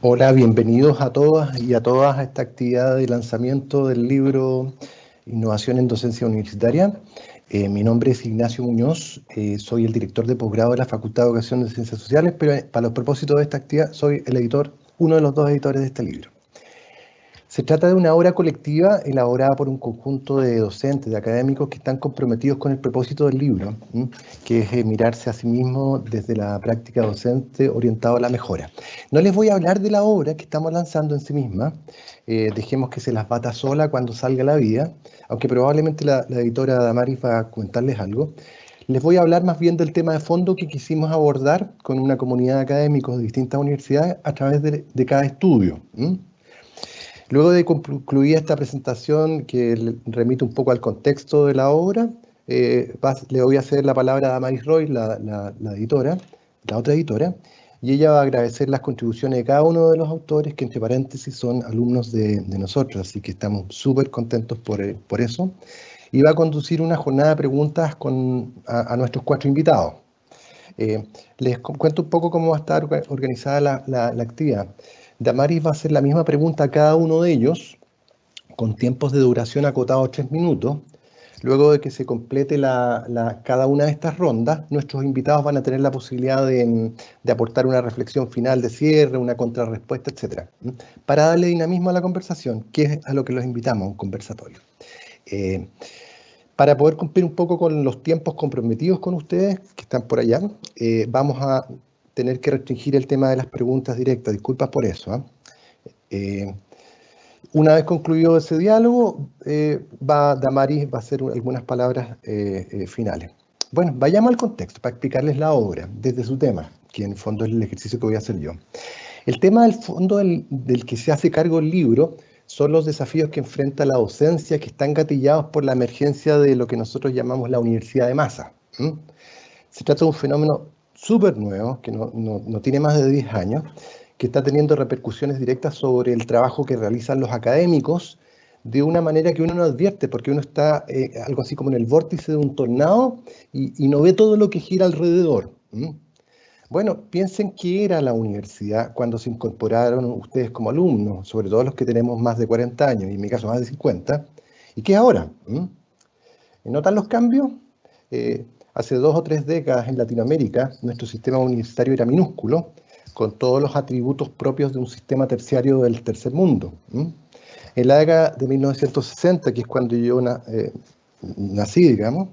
Hola, bienvenidos a todas y a todas a esta actividad de lanzamiento del libro Innovación en Docencia Universitaria. Mi nombre es Ignacio Muñoz, soy el director de posgrado de la Facultad de Educación de Ciencias Sociales, pero para los propósitos de esta actividad soy el editor, uno de los dos editores de este libro. Se trata de una obra colectiva elaborada por un conjunto de docentes, de académicos que están comprometidos con el propósito del libro, que es mirarse a sí mismo desde la práctica docente orientado a la mejora. No les voy a hablar de la obra que estamos lanzando en sí misma, dejemos que se las bata sola cuando salga a la vida, aunque probablemente la editora Damaris va a comentarles algo. Les voy a hablar más bien del tema de fondo que quisimos abordar con una comunidad de académicos de distintas universidades a través de cada estudio. Luego de concluir esta presentación, que remite un poco al contexto de la obra, le voy a ceder la palabra a Damaris Roy, la editora, la otra editora, y ella va a agradecer las contribuciones de cada uno de los autores, que entre paréntesis son alumnos de nosotros, así que estamos súper contentos por eso. Y va a conducir una jornada de preguntas a nuestros 4 invitados. Les cuento un poco cómo va a estar organizada la actividad. Damaris va a hacer la misma pregunta a cada uno de ellos, con tiempos de duración acotados a 3 minutos. Luego de que se complete cada una de estas rondas, nuestros invitados van a tener la posibilidad de aportar una reflexión final de cierre, una contrarrespuesta, etc. Para darle dinamismo a la conversación, que es a lo que los invitamos, a un conversatorio. Para poder cumplir un poco con los tiempos comprometidos con ustedes, que están por allá, vamos a tener que restringir el tema de las preguntas directas. Disculpas por eso. Una vez concluido ese diálogo, Damaris va a hacer algunas palabras finales. Bueno, vayamos al contexto para explicarles la obra desde su tema, que en el fondo es el ejercicio que voy a hacer yo. El tema del fondo del que se hace cargo el libro son los desafíos que enfrenta la docencia, que están gatillados por la emergencia de lo que nosotros llamamos la universidad de masa. Se trata de un fenómeno súper nuevo, que no tiene más de 10 años, que está teniendo repercusiones directas sobre el trabajo que realizan los académicos, de una manera que uno no advierte, porque uno está algo así como en el vórtice de un tornado y no ve todo lo que gira alrededor. Bueno, piensen qué era la universidad cuando se incorporaron ustedes como alumnos, sobre todo los que tenemos más de 40 años, y en mi caso más de 50, y qué es ahora. ¿Notan los cambios? Hace 2 o 3 décadas en Latinoamérica, nuestro sistema universitario era minúsculo, con todos los atributos propios de un sistema terciario del tercer mundo. En la década de 1960, que es cuando yo nací, digamos,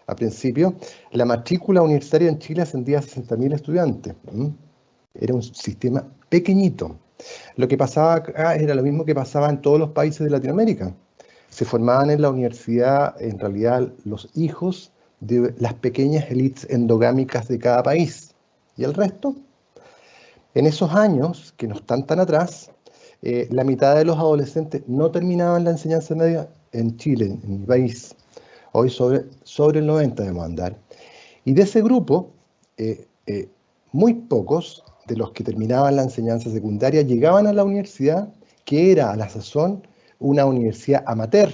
a principio, la matrícula universitaria en Chile ascendía a 60.000 estudiantes. Era un sistema pequeñito. Lo que pasaba acá era lo mismo que pasaba en todos los países de Latinoamérica. Se formaban en la universidad, en realidad, los hijos de las pequeñas élites endogámicas de cada país. ¿Y el resto? En esos años, que no están tan atrás, la mitad de los adolescentes no terminaban la enseñanza media en Chile, en mi país. Hoy sobre el 90 debemos andar. Y de ese grupo, muy pocos de los que terminaban la enseñanza secundaria llegaban a la universidad, que era a la sazón una universidad amateur,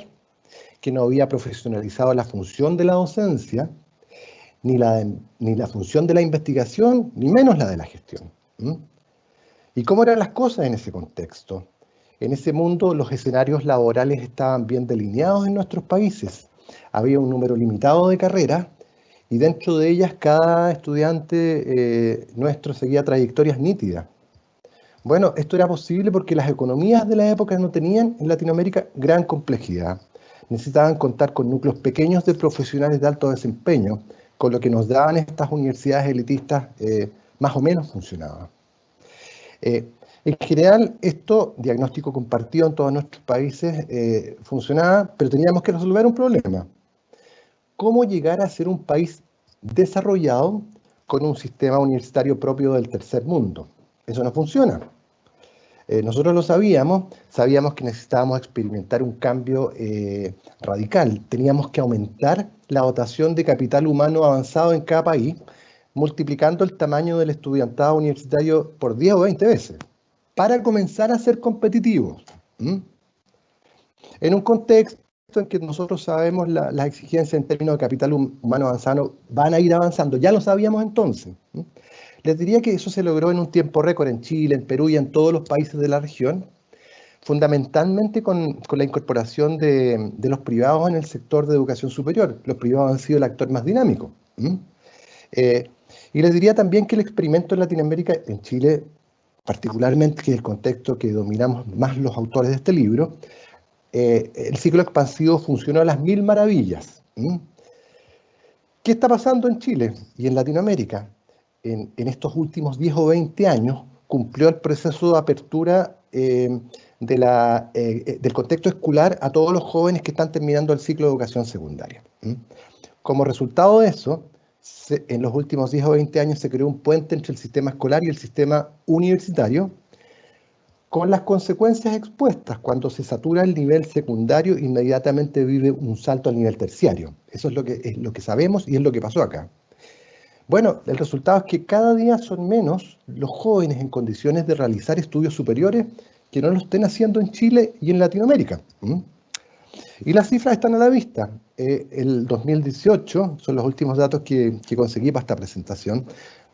que no había profesionalizado la función de la docencia, ni la función de la investigación, ni menos la de la gestión. ¿Y cómo eran las cosas en ese contexto? En ese mundo los escenarios laborales estaban bien delineados en nuestros países. Había un número limitado de carreras y dentro de ellas cada estudiante nuestro seguía trayectorias nítidas. Bueno, esto era posible porque las economías de la época no tenían en Latinoamérica gran complejidad. Necesitaban contar con núcleos pequeños de profesionales de alto desempeño, con lo que nos daban estas universidades elitistas más o menos funcionaban. En general, diagnóstico compartido en todos nuestros países, funcionaba, pero teníamos que resolver un problema. ¿Cómo llegar a ser un país desarrollado con un sistema universitario propio del tercer mundo? Eso no funciona. Nosotros lo sabíamos que necesitábamos experimentar un cambio radical. Teníamos que aumentar la dotación de capital humano avanzado en cada país, multiplicando el tamaño del estudiantado universitario por 10 o 20 veces, para comenzar a ser competitivos. En un contexto en que nosotros sabemos las exigencias en términos de capital humano avanzado van a ir avanzando, ya lo sabíamos entonces. Les diría que eso se logró en un tiempo récord en Chile, en Perú y en todos los países de la región, fundamentalmente con la incorporación de los privados en el sector de educación superior. Los privados han sido el actor más dinámico. Y les diría también que el experimento en Latinoamérica, en Chile particularmente, que es el contexto que dominamos más los autores de este libro, el ciclo expansivo funcionó a las mil maravillas. ¿Qué está pasando en Chile y en Latinoamérica? En estos últimos 10 o 20 años cumplió el proceso de apertura del contexto escolar a todos los jóvenes que están terminando el ciclo de educación secundaria. Como resultado de eso, en los últimos 10 o 20 años se creó un puente entre el sistema escolar y el sistema universitario, con las consecuencias expuestas. Cuando se satura el nivel secundario, inmediatamente vive un salto al nivel terciario. Eso es lo que sabemos y es lo que pasó acá. Bueno, el resultado es que cada día son menos los jóvenes en condiciones de realizar estudios superiores que no lo estén haciendo en Chile y en Latinoamérica. Y las cifras están a la vista. El 2018, son los últimos datos que conseguí para esta presentación,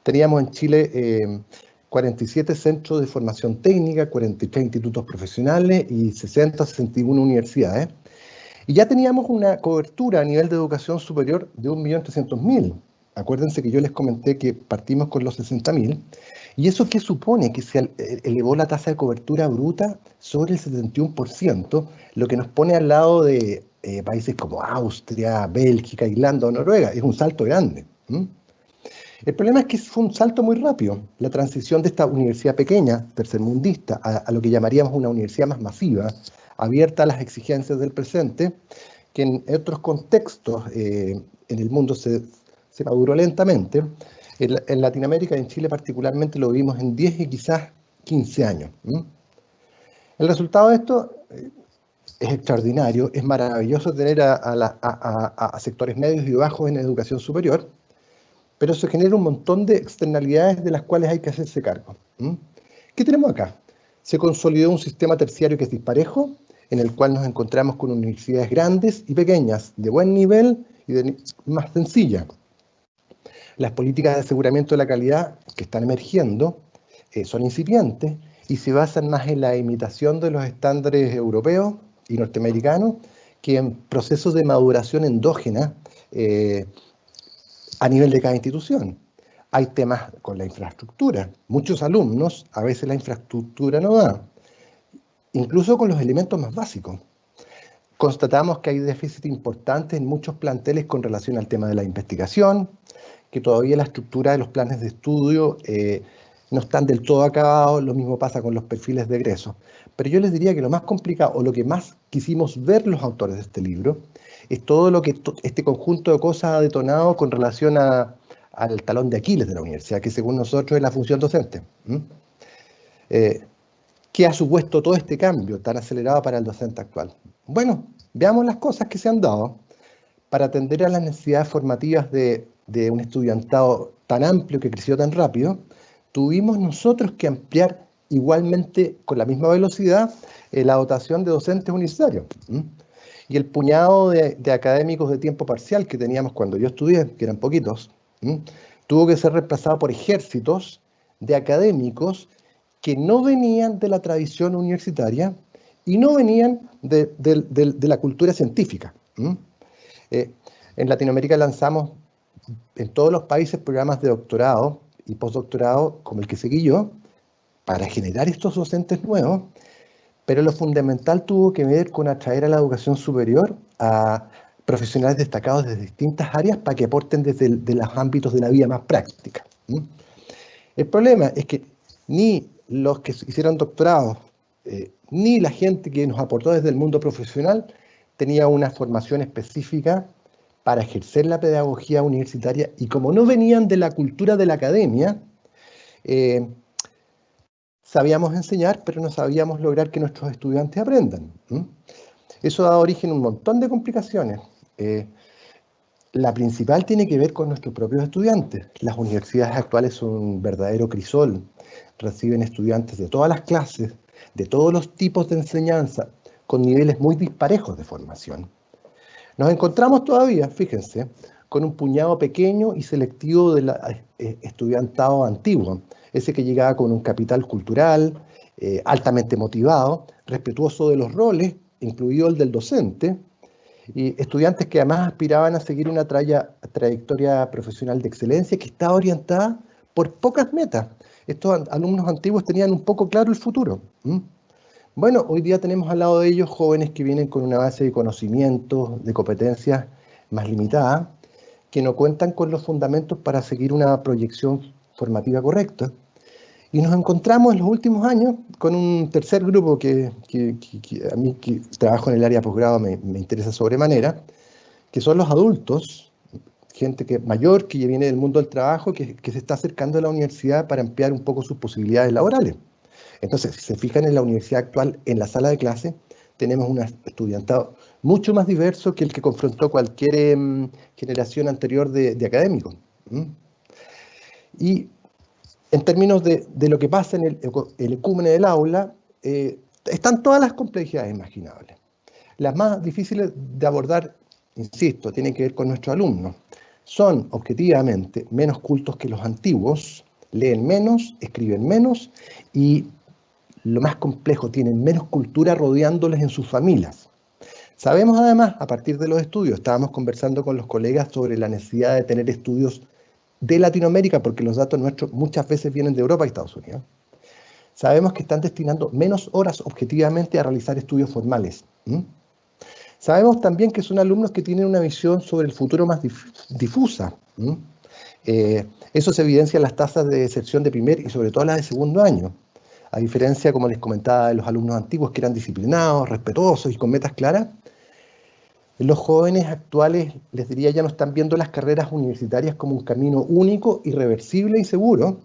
teníamos en Chile 47 centros de formación técnica, 43 institutos profesionales y 61 universidades. Y ya teníamos una cobertura a nivel de educación superior de 1.300.000. Acuérdense que yo les comenté que partimos con los 60.000. ¿Y eso qué supone? Que se elevó la tasa de cobertura bruta sobre el 71%, lo que nos pone al lado de países como Austria, Bélgica, Irlanda o Noruega. Es un salto grande. El problema es que fue un salto muy rápido. La transición de esta universidad pequeña, tercermundista, a lo que llamaríamos una universidad más masiva, abierta a las exigencias del presente, que en otros contextos en el mundo se maduró lentamente. En Latinoamérica y en Chile particularmente lo vimos en 10 y quizás 15 años. El resultado de esto es extraordinario, es maravilloso tener a sectores medios y bajos en educación superior, pero eso genera un montón de externalidades de las cuales hay que hacerse cargo. ¿Qué tenemos acá? Se consolidó un sistema terciario que es disparejo, en el cual nos encontramos con universidades grandes y pequeñas, de buen nivel y más sencilla. Las políticas de aseguramiento de la calidad que están emergiendo son incipientes y se basan más en la imitación de los estándares europeos y norteamericanos que en procesos de maduración endógena a nivel de cada institución. Hay temas con la infraestructura. Muchos alumnos, a veces la infraestructura no da, incluso con los elementos más básicos. Constatamos que hay déficit importantes en muchos planteles con relación al tema de la investigación, que todavía la estructura de los planes de estudio no están del todo acabados, lo mismo pasa con los perfiles de egreso. Pero yo les diría que lo más complicado, o lo que más quisimos ver los autores de este libro, es todo lo que este conjunto de cosas ha detonado con relación al talón de Aquiles de la universidad, que según nosotros es la función docente. ¿Qué ha supuesto todo este cambio tan acelerado para el docente actual? Bueno, veamos las cosas que se han dado para atender a las necesidades formativas de un estudiantado tan amplio que creció tan rápido. Tuvimos nosotros que ampliar igualmente con la misma velocidad la dotación de docentes universitarios. Y el puñado de académicos de tiempo parcial que teníamos cuando yo estudié, que eran poquitos, tuvo que ser reemplazado por ejércitos de académicos que no venían de la tradición universitaria y no venían de la cultura científica. En Latinoamérica lanzamos en todos los países programas de doctorado y postdoctorado como el que seguí yo para generar estos docentes nuevos, pero lo fundamental tuvo que ver con atraer a la educación superior a profesionales destacados de distintas áreas para que aporten desde los ámbitos de la vida más práctica. El problema es que ni los que hicieron doctorados, ni la gente que nos aportó desde el mundo profesional tenía una formación específica para ejercer la pedagogía universitaria, y como no venían de la cultura de la academia, sabíamos enseñar, pero no sabíamos lograr que nuestros estudiantes aprendan. Eso da origen a un montón de complicaciones. La principal tiene que ver con nuestros propios estudiantes. Las universidades actuales son un verdadero crisol. Reciben estudiantes de todas las clases, de todos los tipos de enseñanza, con niveles muy disparejos de formación. Nos encontramos todavía, fíjense, con un puñado pequeño y selectivo de estudiantado antiguo, ese que llegaba con un capital cultural, altamente motivado, respetuoso de los roles, incluido el del docente, y estudiantes que además aspiraban a seguir una trayectoria profesional de excelencia que estaba orientada por pocas metas. Estos alumnos antiguos tenían un poco claro el futuro. Bueno, hoy día tenemos al lado de ellos jóvenes que vienen con una base de conocimientos, de competencias más limitada, que no cuentan con los fundamentos para seguir una proyección formativa correcta. Y nos encontramos en los últimos años con un tercer grupo que a mí, que trabajo en el área de posgrado, me interesa sobremanera, que son los adultos, gente mayor que ya viene del mundo del trabajo, que se está acercando a la universidad para ampliar un poco sus posibilidades laborales. Entonces, si se fijan en la universidad actual, en la sala de clase, tenemos un estudiantado mucho más diverso que el que confrontó cualquier generación anterior de académicos. Y en términos de lo que pasa en el ecúmene del aula, están todas las complejidades imaginables. Las más difíciles de abordar, insisto, tienen que ver con nuestros alumnos. Son objetivamente menos cultos que los antiguos, leen menos, escriben menos y, lo más complejo, tienen menos cultura rodeándoles en sus familias. Sabemos además, a partir de los estudios, estábamos conversando con los colegas sobre la necesidad de tener estudios de Latinoamérica, porque los datos nuestros muchas veces vienen de Europa y Estados Unidos. Sabemos que están destinando menos horas objetivamente a realizar estudios formales. Sabemos también que son alumnos que tienen una visión sobre el futuro más difusa. Eso se evidencia en las tasas de deserción de primer y sobre todo las de segundo año. A diferencia, como les comentaba, de los alumnos antiguos que eran disciplinados, respetuosos y con metas claras, los jóvenes actuales, les diría, ya no están viendo las carreras universitarias como un camino único, irreversible y seguro,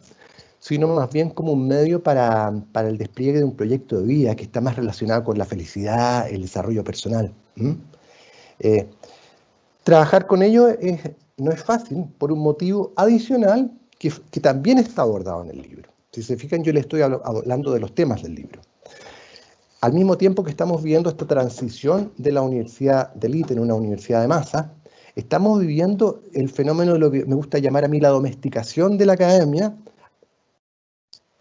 sino más bien como un medio para el despliegue de un proyecto de vida que está más relacionado con la felicidad, el desarrollo personal. Trabajar con ellos no es fácil por un motivo adicional que también está abordado en el libro. Si se fijan, yo les estoy hablando de los temas del libro. Al mismo tiempo que estamos viviendo esta transición de la universidad de élite en una universidad de masa, estamos viviendo el fenómeno de lo que me gusta llamar a mí la domesticación de la academia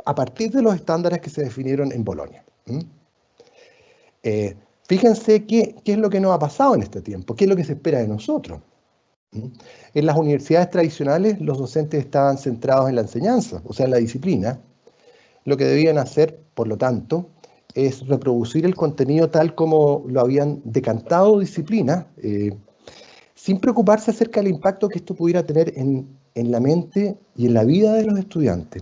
a partir de los estándares que se definieron en Bolonia. Fíjense qué es lo que nos ha pasado en este tiempo, qué es lo que se espera de nosotros. En las universidades tradicionales los docentes estaban centrados en la enseñanza, o sea, en la disciplina. Lo que debían hacer, por lo tanto, es reproducir el contenido tal como lo habían decantado disciplina, sin preocuparse acerca del impacto que esto pudiera tener en la mente y en la vida de los estudiantes.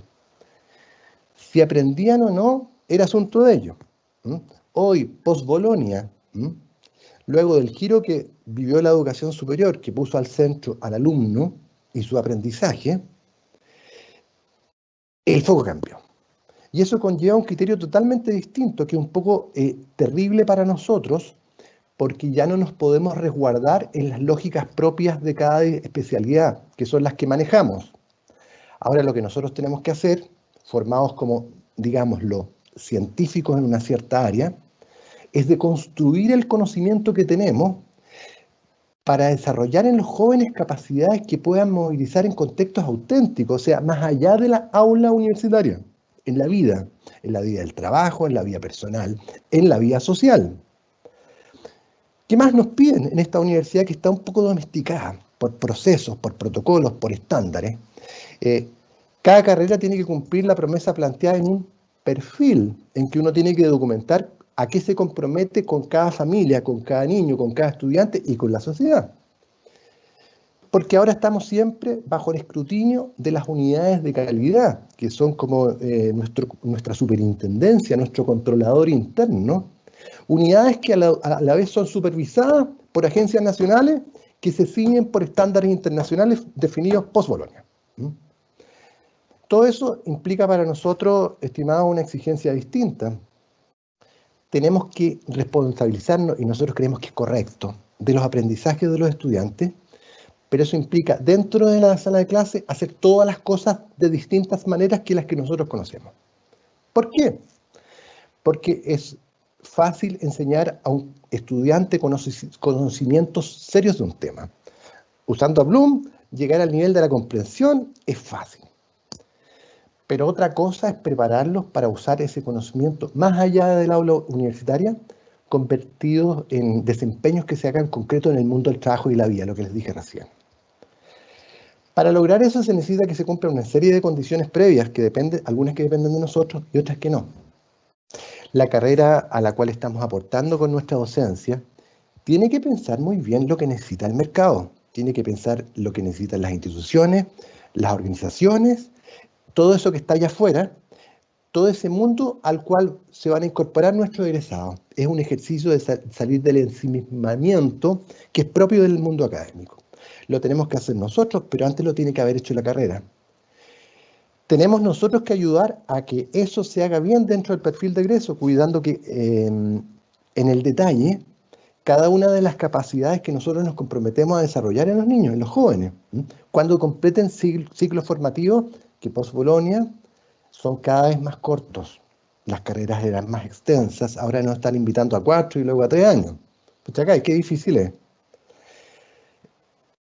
Si aprendían o no, era asunto de ellos. Hoy, post-Bolonia, luego del giro que vivió la educación superior, que puso al centro al alumno y su aprendizaje, el foco cambió. Y eso conlleva un criterio totalmente distinto, que es un poco terrible para nosotros, porque ya no nos podemos resguardar en las lógicas propias de cada especialidad, que son las que manejamos. Ahora lo que nosotros tenemos que hacer, formados como, digámoslo, científicos en una cierta área, es de construir el conocimiento que tenemos para desarrollar en los jóvenes capacidades que puedan movilizar en contextos auténticos, o sea, más allá de la aula universitaria, en la vida del trabajo, en la vida personal, en la vida social. ¿Qué más nos piden en esta universidad que está un poco domesticada por procesos, por protocolos, por estándares? Cada carrera tiene que cumplir la promesa planteada en un perfil en que uno tiene que documentar a qué se compromete con cada familia, con cada niño, con cada estudiante y con la sociedad. Porque ahora estamos siempre bajo el escrutinio de las unidades de calidad, que son como nuestra superintendencia, nuestro controlador interno. Unidades que a la vez son supervisadas por agencias nacionales que se ciñen por estándares internacionales definidos post-Bolonia. Todo eso implica para nosotros, estimados, una exigencia distinta. Tenemos que responsabilizarnos, y nosotros creemos que es correcto, de los aprendizajes de los estudiantes, pero eso implica, dentro de la sala de clase, hacer todas las cosas de distintas maneras que las que nosotros conocemos. ¿Por qué? Porque es fácil enseñar a un estudiante conocimientos serios de un tema. Usando a Bloom, llegar al nivel de la comprensión es fácil. Pero otra cosa es prepararlos para usar ese conocimiento más allá del aula universitaria, convertidos en desempeños que se hagan concretos en el mundo del trabajo y la vida, lo que les dije recién. Para lograr eso se necesita que se cumplan una serie de condiciones previas, algunas que dependen de nosotros y otras que no. La carrera a la cual estamos aportando con nuestra docencia tiene que pensar muy bien lo que necesita el mercado, tiene que pensar lo que necesitan las instituciones, las organizaciones, todo eso que está allá afuera, todo ese mundo al cual se van a incorporar nuestros egresados. Es un ejercicio de salir del ensimismamiento que es propio del mundo académico. Lo tenemos que hacer nosotros, pero antes lo tiene que haber hecho la carrera. Tenemos nosotros que ayudar a que eso se haga bien dentro del perfil de egreso, cuidando que en el detalle cada una de las capacidades que nosotros nos comprometemos a desarrollar en los niños, en los jóvenes, cuando completen ciclos formativos que post-Bolonia son cada vez más cortos. Las carreras eran más extensas, ahora nos están invitando a 4 y luego a 3 años. Pucha, qué difícil es.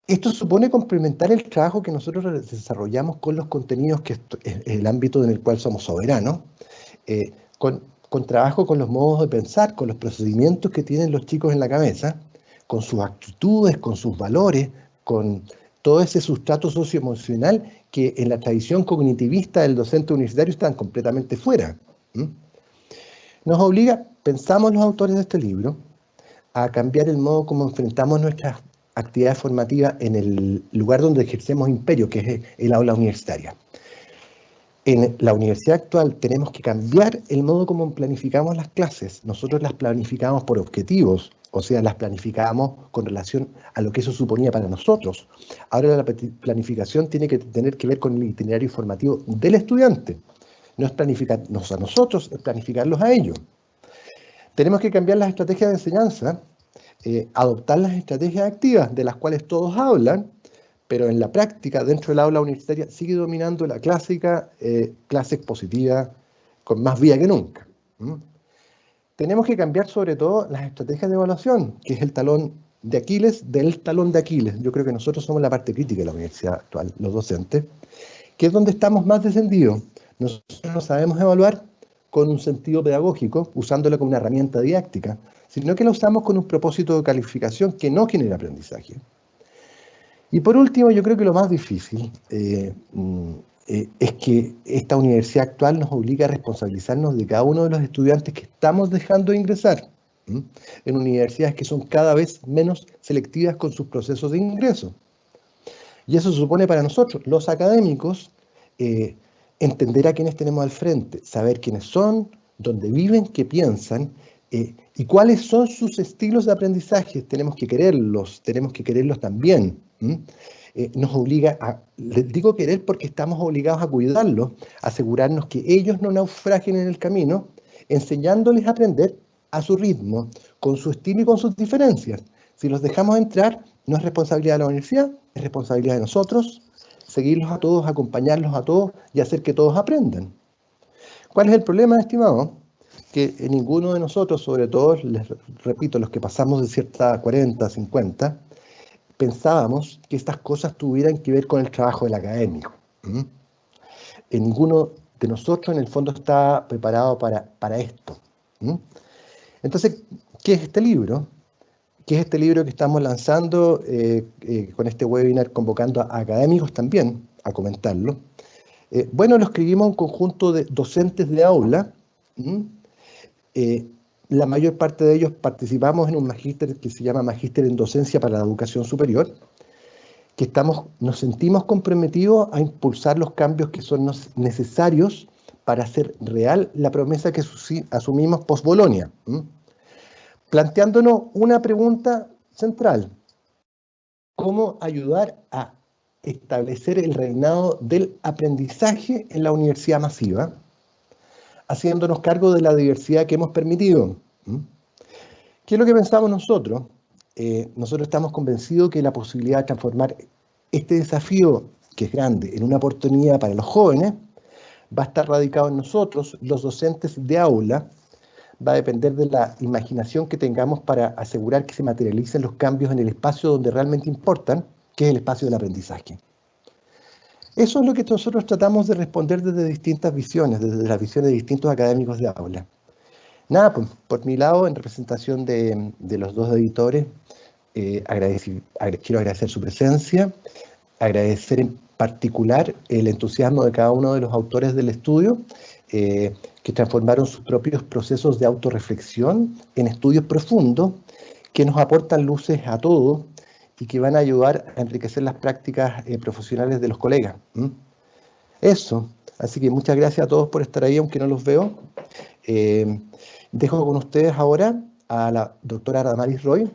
Esto supone complementar el trabajo que nosotros desarrollamos con los contenidos, que es el ámbito en el cual somos soberanos, con trabajo con los modos de pensar, con los procedimientos que tienen los chicos en la cabeza, con sus actitudes, con sus valores, con todo ese sustrato socioemocional que en la tradición cognitivista del docente universitario están completamente fuera. Nos obliga, pensamos los autores de este libro, a cambiar el modo como enfrentamos nuestras actividades formativas en el lugar donde ejercemos imperio, que es el aula universitaria. En la universidad actual tenemos que cambiar el modo como planificamos las clases. Nosotros las planificamos por objetivos, o sea, las planificamos con relación a lo que eso suponía para nosotros. Ahora la planificación tiene que tener que ver con el itinerario formativo del estudiante. No es planificarnos a nosotros, es planificarlos a ellos. Tenemos que cambiar las estrategias de enseñanza, adoptar las estrategias activas de las cuales todos hablan, pero en la práctica, dentro del aula universitaria, sigue dominando la clásica clase expositiva con más vía que nunca. Tenemos que cambiar sobre todo las estrategias de evaluación, que es el talón de Aquiles del talón de Aquiles. Yo creo que nosotros somos la parte crítica de la universidad actual, los docentes, que es donde estamos más descendidos. Nosotros no sabemos evaluar con un sentido pedagógico, usándola como una herramienta didáctica, sino que la usamos con un propósito de calificación que no genera aprendizaje. Y por último, yo creo que lo más difícil es que esta universidad actual nos obliga a responsabilizarnos de cada uno de los estudiantes que estamos dejando de ingresar en universidades que son cada vez menos selectivas con sus procesos de ingreso. Y eso supone para nosotros, los académicos, entender a quienes tenemos al frente, saber quiénes son, dónde viven, qué piensan, y cuáles son sus estilos de aprendizaje. Tenemos que quererlos también. Nos obliga a, les digo querer porque estamos obligados a cuidarlos, a asegurarnos que ellos no naufraguen en el camino, enseñándoles a aprender a su ritmo, con su estilo y con sus diferencias. Si los dejamos entrar, no es responsabilidad de la universidad, es responsabilidad de nosotros, seguirlos a todos, acompañarlos a todos y hacer que todos aprendan. ¿Cuál es el problema, estimado? Que ninguno de nosotros, sobre todo, les repito, los que pasamos de cierta 40, 50, pensábamos que estas cosas tuvieran que ver con el trabajo del académico. Ninguno de nosotros, en el fondo, está preparado para esto. Entonces, ¿qué es este libro? ¿Qué es este libro que estamos lanzando con este webinar, convocando a académicos también a comentarlo? Bueno, lo escribimos un conjunto de docentes de aula. La mayor parte de ellos participamos en un magíster que se llama Magíster en Docencia para la Educación Superior, que nos sentimos comprometidos a impulsar los cambios que son necesarios para hacer real la promesa que asumimos post-Bolonia, planteándonos una pregunta central: ¿cómo ayudar a establecer el reinado del aprendizaje en la universidad masiva, haciéndonos cargo de la diversidad que hemos permitido. ¿Qué es lo que pensamos nosotros? Nosotros estamos convencidos que la posibilidad de transformar este desafío, que es grande, en una oportunidad para los jóvenes, va a estar radicado en nosotros, los docentes de aula. Va a depender de la imaginación que tengamos para asegurar que se materialicen los cambios en el espacio donde realmente importan, que es el espacio del aprendizaje. Eso es lo que nosotros tratamos de responder desde distintas visiones, desde las visiones de distintos académicos de aula. Nada, pues, por mi lado, en representación de los dos editores, quiero agradecer su presencia, agradecer en particular el entusiasmo de cada uno de los autores del estudio, que transformaron sus propios procesos de autorreflexión en estudios profundos que nos aportan luces a todos y que van a ayudar a enriquecer las prácticas profesionales de los colegas. Eso, así que muchas gracias a todos por estar ahí, aunque no los veo. Dejo con ustedes ahora a la doctora Damaris Roy,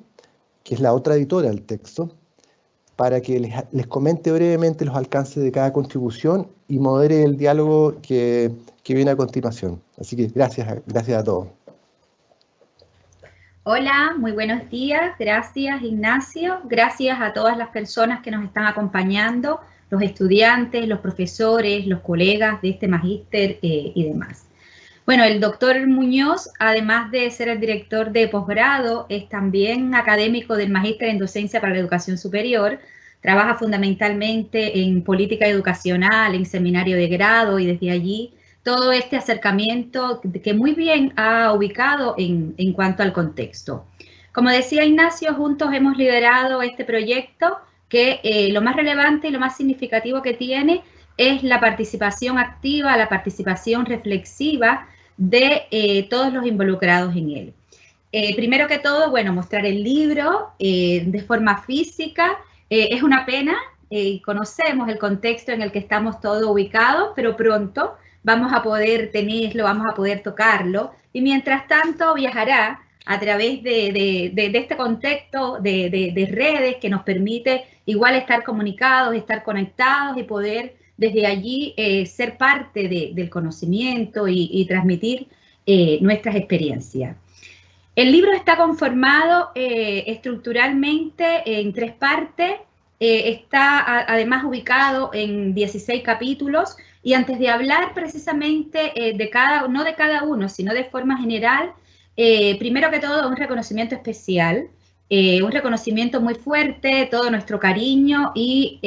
que es la otra editora del texto, para que les comente brevemente los alcances de cada contribución y modere el diálogo que viene a continuación. Así que gracias a todos. Hola, muy buenos días. Gracias, Ignacio. Gracias a todas las personas que nos están acompañando, los estudiantes, los profesores, los colegas de este magíster y demás. Bueno, el doctor Muñoz, además de ser el director de posgrado, es también académico del Magíster en Docencia para la Educación Superior, trabaja fundamentalmente en política educacional, en seminario de grado y desde allí todo este acercamiento que muy bien ha ubicado en cuanto al contexto. Como decía Ignacio, juntos hemos liderado este proyecto que lo más relevante y lo más significativo que tiene es la participación activa, la participación reflexiva de todos los involucrados en él. Primero que todo, bueno, mostrar el libro de forma física. Es una pena, conocemos el contexto en el que estamos todos ubicados, pero pronto vamos a poder tenerlo, vamos a poder tocarlo, y mientras tanto viajará a través de este contexto de redes que nos permite igual estar comunicados, estar conectados y poder desde allí ser parte del conocimiento y transmitir nuestras experiencias. El libro está conformado estructuralmente en 3 partes, está además ubicado en 16 capítulos, y antes de hablar precisamente no de cada uno, sino de forma general, primero que todo un reconocimiento especial, un reconocimiento muy fuerte, todo nuestro cariño y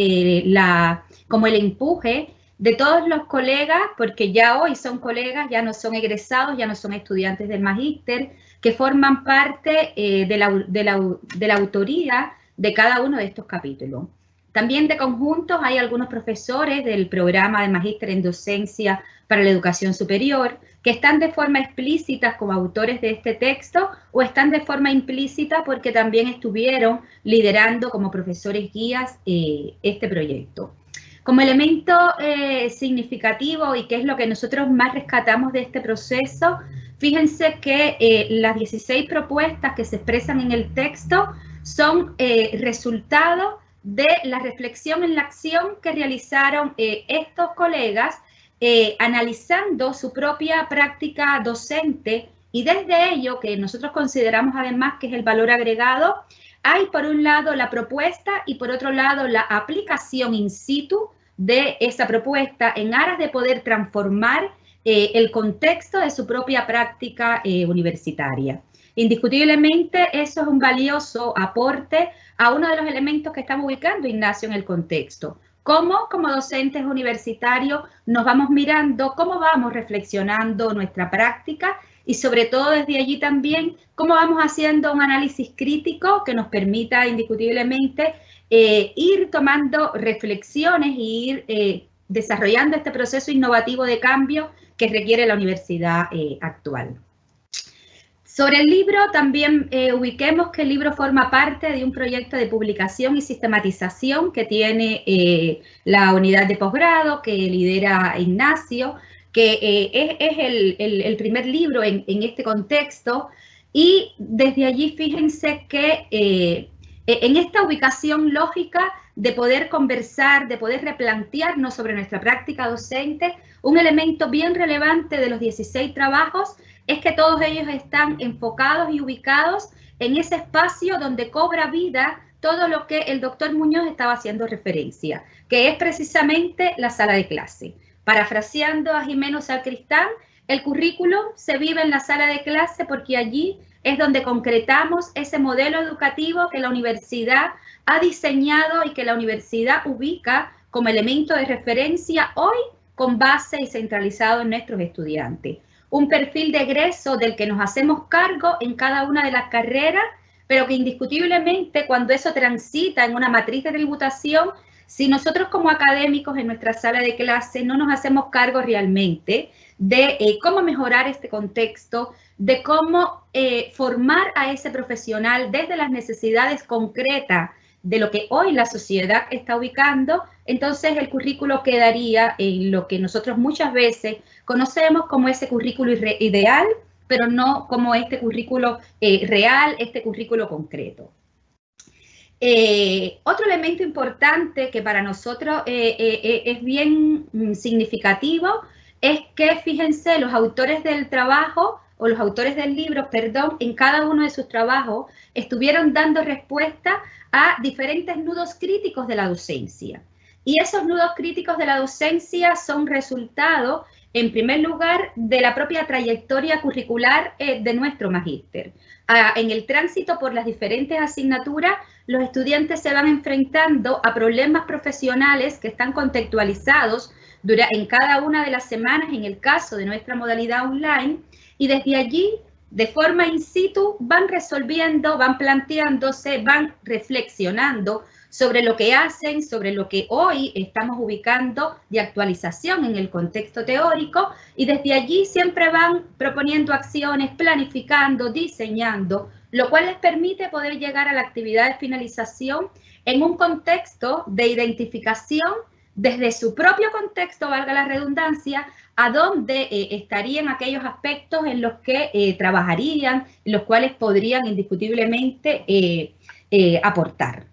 como el empuje de todos los colegas, porque ya hoy son colegas, ya no son egresados, ya no son estudiantes del magíster, que forman parte de la autoría de cada uno de estos capítulos. También de conjuntos hay algunos profesores del programa de magíster en docencia para la educación superior que están de forma explícita como autores de este texto o están de forma implícita porque también estuvieron liderando como profesores guías este proyecto. Como elemento significativo y que es lo que nosotros más rescatamos de este proceso, fíjense que las 16 propuestas que se expresan en el texto son resultado de la reflexión en la acción que realizaron estos colegas analizando su propia práctica docente, y desde ello, que nosotros consideramos además que es el valor agregado, hay por un lado la propuesta y por otro lado la aplicación in situ de esa propuesta en aras de poder transformar el contexto de su propia práctica universitaria. Indiscutiblemente eso es un valioso aporte a uno de los elementos que estamos ubicando, Ignacio, en el contexto. Cómo como docentes universitarios nos vamos mirando, cómo vamos reflexionando nuestra práctica y sobre todo desde allí también cómo vamos haciendo un análisis crítico que nos permita indiscutiblemente ir tomando reflexiones y ir desarrollando este proceso innovativo de cambio que requiere la universidad actual. Sobre el libro también ubiquemos que el libro forma parte de un proyecto de publicación y sistematización que tiene la unidad de posgrado que lidera Ignacio, que es el primer libro en este contexto, y desde allí fíjense que en esta ubicación lógica de poder conversar, de poder replantearnos sobre nuestra práctica docente, un elemento bien relevante de los 16 trabajos es que todos ellos están enfocados y ubicados en ese espacio donde cobra vida todo lo que el doctor Muñoz estaba haciendo referencia, que es precisamente la sala de clase. Parafraseando a Jimeno Sacristán, el currículum se vive en la sala de clase porque allí es donde concretamos ese modelo educativo que la universidad ha diseñado y que la universidad ubica como elemento de referencia hoy con base y centralizado en nuestros estudiantes. Un perfil de egreso del que nos hacemos cargo en cada una de las carreras, pero que indiscutiblemente cuando eso transita en una matriz de tributación, si nosotros como académicos en nuestra sala de clase no nos hacemos cargo realmente de cómo mejorar este contexto, de cómo formar a ese profesional desde las necesidades concretas de lo que hoy la sociedad está ubicando, entonces el currículo quedaría en lo que nosotros muchas veces conocemos como ese currículo ideal, pero no como este currículo real, este currículo concreto. Otro elemento importante que para nosotros es bien significativo es que, fíjense, los autores del trabajo, o los autores del libro, perdón, en cada uno de sus trabajos estuvieron dando respuesta a diferentes nudos críticos de la docencia. Y esos nudos críticos de la docencia son resultado, en primer lugar, de la propia trayectoria curricular de nuestro magíster. En el tránsito por las diferentes asignaturas, los estudiantes se van enfrentando a problemas profesionales que están contextualizados en cada una de las semanas, en el caso de nuestra modalidad online, y desde allí, de forma in situ, van resolviendo, van planteándose, van reflexionando sobre lo que hacen, sobre lo que hoy estamos ubicando de actualización en el contexto teórico, y desde allí siempre van proponiendo acciones, planificando, diseñando, lo cual les permite poder llegar a la actividad de finalización en un contexto de identificación desde su propio contexto, valga la redundancia, a dónde estarían aquellos aspectos en los que trabajarían, en los cuales podrían indiscutiblemente aportar.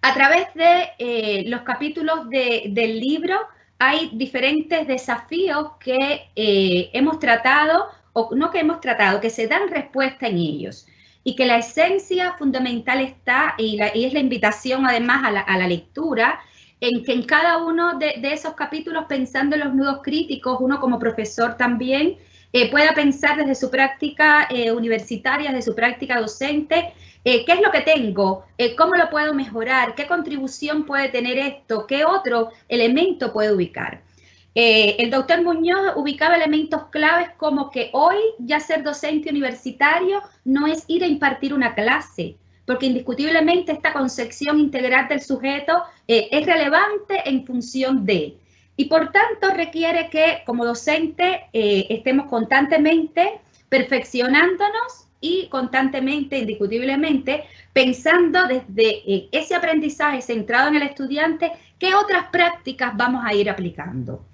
A través de los capítulos del libro hay diferentes desafíos que hemos tratado, o no que hemos tratado, que se dan respuesta en ellos. Y que la esencia fundamental está, y es la invitación además a la lectura, en que en cada uno de esos capítulos, pensando en los nudos críticos, uno como profesor también pueda pensar desde su práctica universitaria, desde su práctica docente, ¿qué es lo que tengo? ¿Cómo lo puedo mejorar? ¿Qué contribución puede tener esto? ¿Qué otro elemento puede ubicar? El doctor Muñoz ubicaba elementos claves como que hoy ya ser docente universitario no es ir a impartir una clase, porque indiscutiblemente esta concepción integral del sujeto es relevante en función de, y por tanto requiere que como docente estemos constantemente perfeccionándonos y constantemente, indiscutiblemente, pensando desde ese aprendizaje centrado en el estudiante, qué otras prácticas vamos a ir aplicando.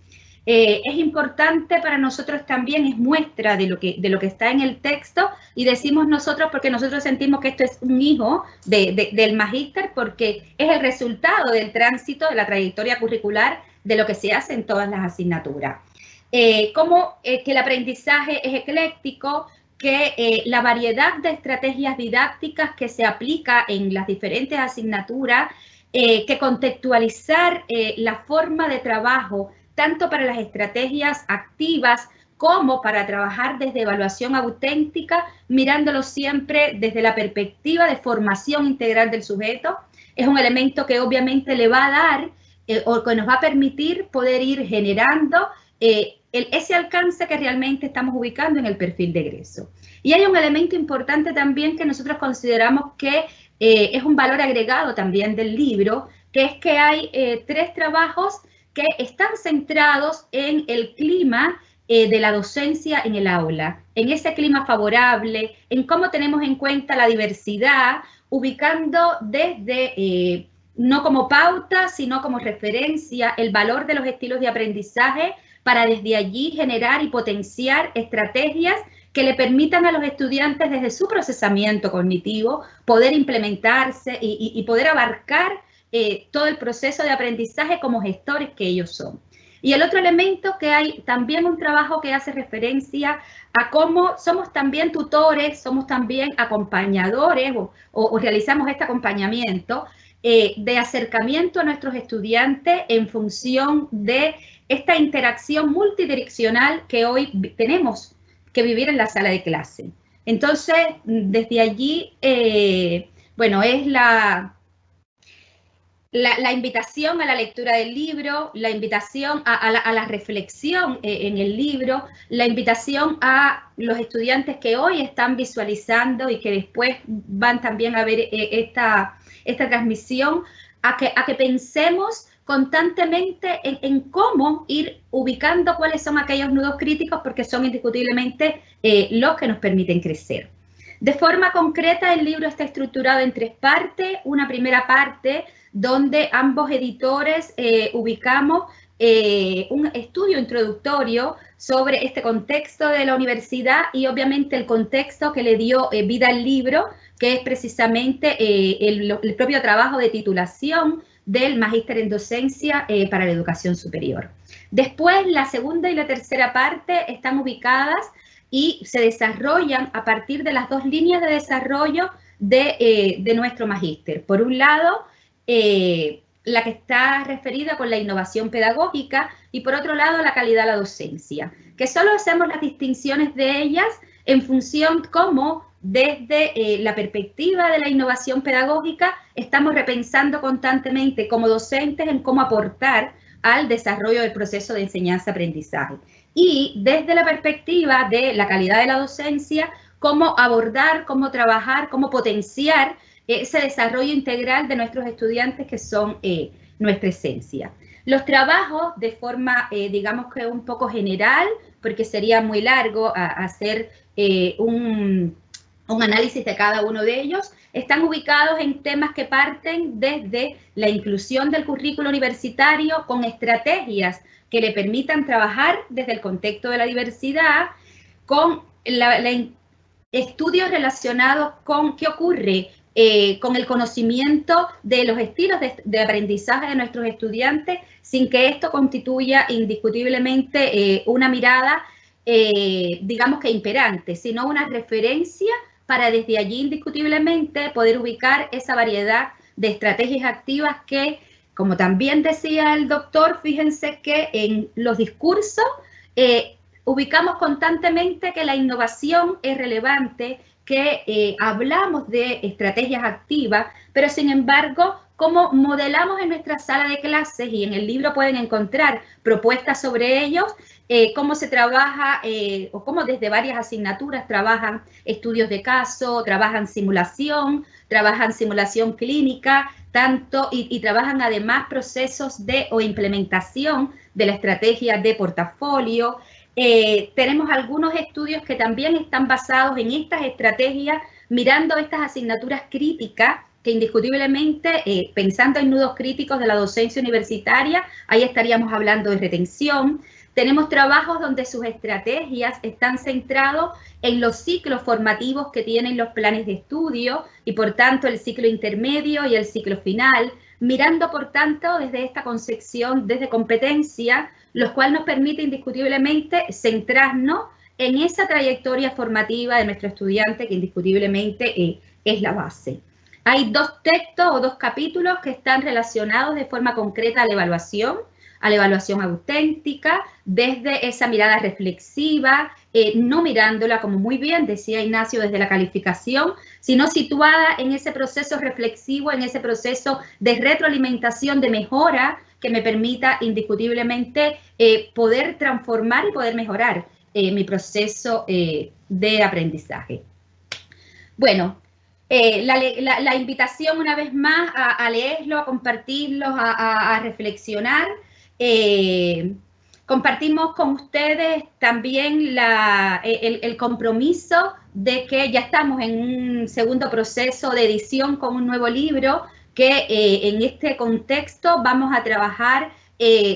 Es importante para nosotros también, es muestra de lo que está en el texto, y decimos nosotros porque nosotros sentimos que esto es un hijo del magíster, porque es el resultado del tránsito, de la trayectoria curricular, de lo que se hace en todas las asignaturas. Como que el aprendizaje es ecléctico, que la variedad de estrategias didácticas que se aplica en las diferentes asignaturas, que contextualizar la forma de trabajo, tanto para las estrategias activas como para trabajar desde evaluación auténtica, mirándolo siempre desde la perspectiva de formación integral del sujeto, es un elemento que obviamente le va a dar o que nos va a permitir poder ir generando ese alcance que realmente estamos ubicando en el perfil de egreso. Y hay un elemento importante también que nosotros consideramos que es un valor agregado también del libro, que es que hay 3 trabajos que están centrados en el clima de la docencia en el aula, en ese clima favorable, en cómo tenemos en cuenta la diversidad, ubicando desde, no como pauta, sino como referencia, el valor de los estilos de aprendizaje para desde allí generar y potenciar estrategias que le permitan a los estudiantes desde su procesamiento cognitivo poder implementarse y poder abarcar todo el proceso de aprendizaje como gestores que ellos son. Y el otro elemento que hay también un trabajo que hace referencia a cómo somos también tutores, somos también acompañadores o realizamos este acompañamiento de acercamiento a nuestros estudiantes en función de esta interacción multidireccional que hoy tenemos que vivir en la sala de clase. Entonces, desde allí, bueno, es la invitación a la lectura del libro, la invitación a la reflexión en el libro, la invitación a los estudiantes que hoy están visualizando y que después van también a ver esta transmisión, a que pensemos constantemente en cómo ir ubicando cuáles son aquellos nudos críticos, porque son indiscutiblemente los que nos permiten crecer. De forma concreta, el libro está estructurado en 3 partes. Una primera parte donde ambos editores ubicamos un estudio introductorio sobre este contexto de la universidad y obviamente el contexto que le dio vida al libro, que es precisamente el propio trabajo de titulación del Magíster en Docencia para la Educación Superior. Después, la segunda y la tercera parte están ubicadas y se desarrollan a partir de las 2 líneas de desarrollo de nuestro magíster. Por un lado, la que está referida con la innovación pedagógica y por otro lado la calidad de la docencia, que solo hacemos las distinciones de ellas en función cómo desde la perspectiva de la innovación pedagógica estamos repensando constantemente como docentes en cómo aportar al desarrollo del proceso de enseñanza-aprendizaje. Y desde la perspectiva de la calidad de la docencia, cómo abordar, cómo trabajar, cómo potenciar ese desarrollo integral de nuestros estudiantes que son nuestra esencia. Los trabajos de forma, digamos que un poco general, porque sería muy largo hacer un análisis de cada uno de ellos, están ubicados en temas que parten desde la inclusión del currículo universitario con estrategias que le permitan trabajar desde el contexto de la diversidad, con estudios relacionados con qué ocurre con el conocimiento de los estilos de aprendizaje de nuestros estudiantes, sin que esto constituya indiscutiblemente una mirada, digamos que imperante, sino una referencia para desde allí indiscutiblemente poder ubicar esa variedad de estrategias activas que, como también decía el doctor, fíjense que en los discursos ubicamos constantemente que la innovación es relevante, que hablamos de estrategias activas, pero sin embargo, como modelamos en nuestra sala de clases y en el libro pueden encontrar propuestas sobre ellos, cómo se trabaja o cómo desde varias asignaturas trabajan estudios de caso, trabajan simulación clínica, tanto y trabajan además procesos de o implementación de la estrategia de portafolio. Tenemos algunos estudios que también están basados en estas estrategias, mirando estas asignaturas críticas, que indiscutiblemente, pensando en nudos críticos de la docencia universitaria, ahí estaríamos hablando de retención. Tenemos trabajos donde sus estrategias están centrados en los ciclos formativos que tienen los planes de estudio y, por tanto, el ciclo intermedio y el ciclo final, mirando, por tanto, desde esta concepción, desde competencia, lo cual nos permite indiscutiblemente centrarnos en esa trayectoria formativa de nuestro estudiante que indiscutiblemente es la base. Hay 2 textos o 2 capítulos que están relacionados de forma concreta a la evaluación auténtica, desde esa mirada reflexiva, no mirándola, como muy bien decía Ignacio, desde la calificación, sino situada en ese proceso reflexivo, en ese proceso de retroalimentación, de mejora, que me permita indiscutiblemente poder transformar y poder mejorar mi proceso de aprendizaje. Bueno, la invitación una vez más a leerlo, a compartirlo, a reflexionar. Compartimos con ustedes también el compromiso de que ya estamos en un segundo proceso de edición con un nuevo libro que en este contexto vamos a trabajar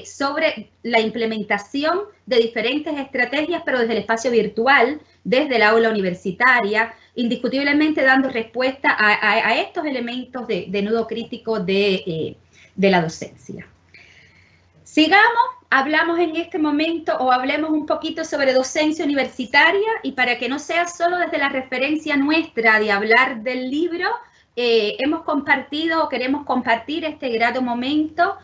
sobre la implementación de diferentes estrategias, pero desde el espacio virtual, desde el aula universitaria, indiscutiblemente dando respuesta a estos elementos de nudo crítico de la docencia. Sigamos, hablamos en este momento o hablemos un poquito sobre docencia universitaria, y para que no sea solo desde la referencia nuestra de hablar del libro, hemos compartido o queremos compartir este grato momento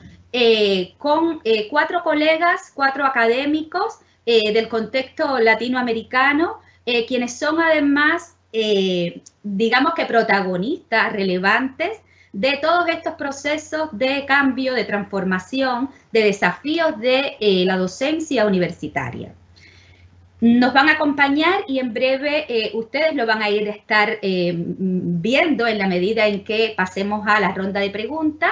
con 4 colegas, 4 académicos del contexto latinoamericano, quienes son además, digamos que protagonistas relevantes de todos estos procesos de cambio, de transformación, de desafíos de la docencia universitaria. Nos van a acompañar y en breve ustedes lo van a estar viendo en la medida en que pasemos a la ronda de preguntas.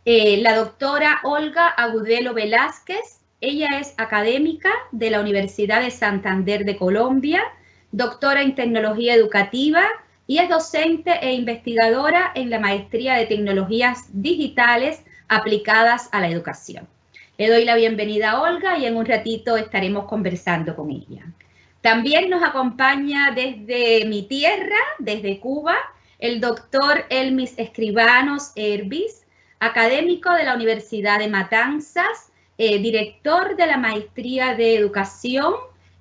La doctora Olga Agudelo Velázquez, ella es académica de la Universidad de Santander de Colombia, doctora en tecnología educativa y es docente e investigadora en la maestría de tecnologías digitales aplicadas a la educación. Le doy la bienvenida a Olga y en un ratito estaremos conversando con ella. También nos acompaña desde mi tierra, desde Cuba, el doctor Elmis Escribanos Herbis, académico de la Universidad de Matanzas, director de la maestría de educación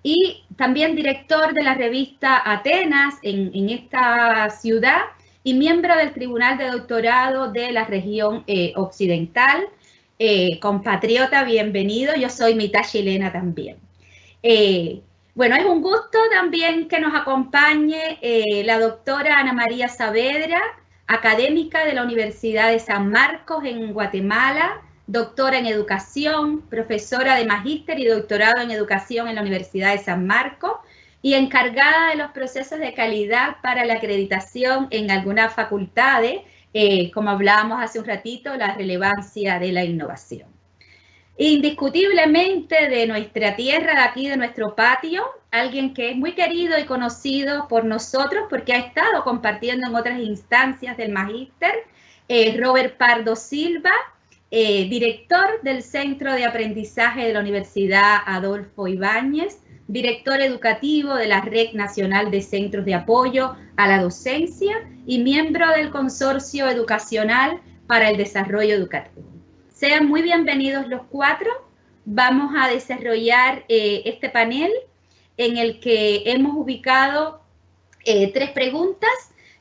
y también director de la revista Atenas en esta ciudad y miembro del Tribunal de Doctorado de la región occidental. Compatriota, bienvenido, yo soy mitad chilena también. Bueno, es un gusto también que nos acompañe la doctora Ana María Saavedra, académica de la Universidad de San Marcos en Guatemala, doctora en educación, profesora de magíster y doctorado en educación en la Universidad de San Marcos y encargada de los procesos de calidad para la acreditación en algunas facultades, como hablábamos hace un ratito, la relevancia de la innovación. Indiscutiblemente de nuestra tierra, de aquí, de nuestro patio, alguien que es muy querido y conocido por nosotros porque ha estado compartiendo en otras instancias del magíster, Robert Pardo Silva, director del Centro de Aprendizaje de la Universidad Adolfo Ibáñez, director educativo de la Red Nacional de Centros de Apoyo a la Docencia y miembro del Consorcio Educacional para el Desarrollo Educativo. Sean muy bienvenidos los 4. Vamos a desarrollar este panel en el que hemos ubicado 3 preguntas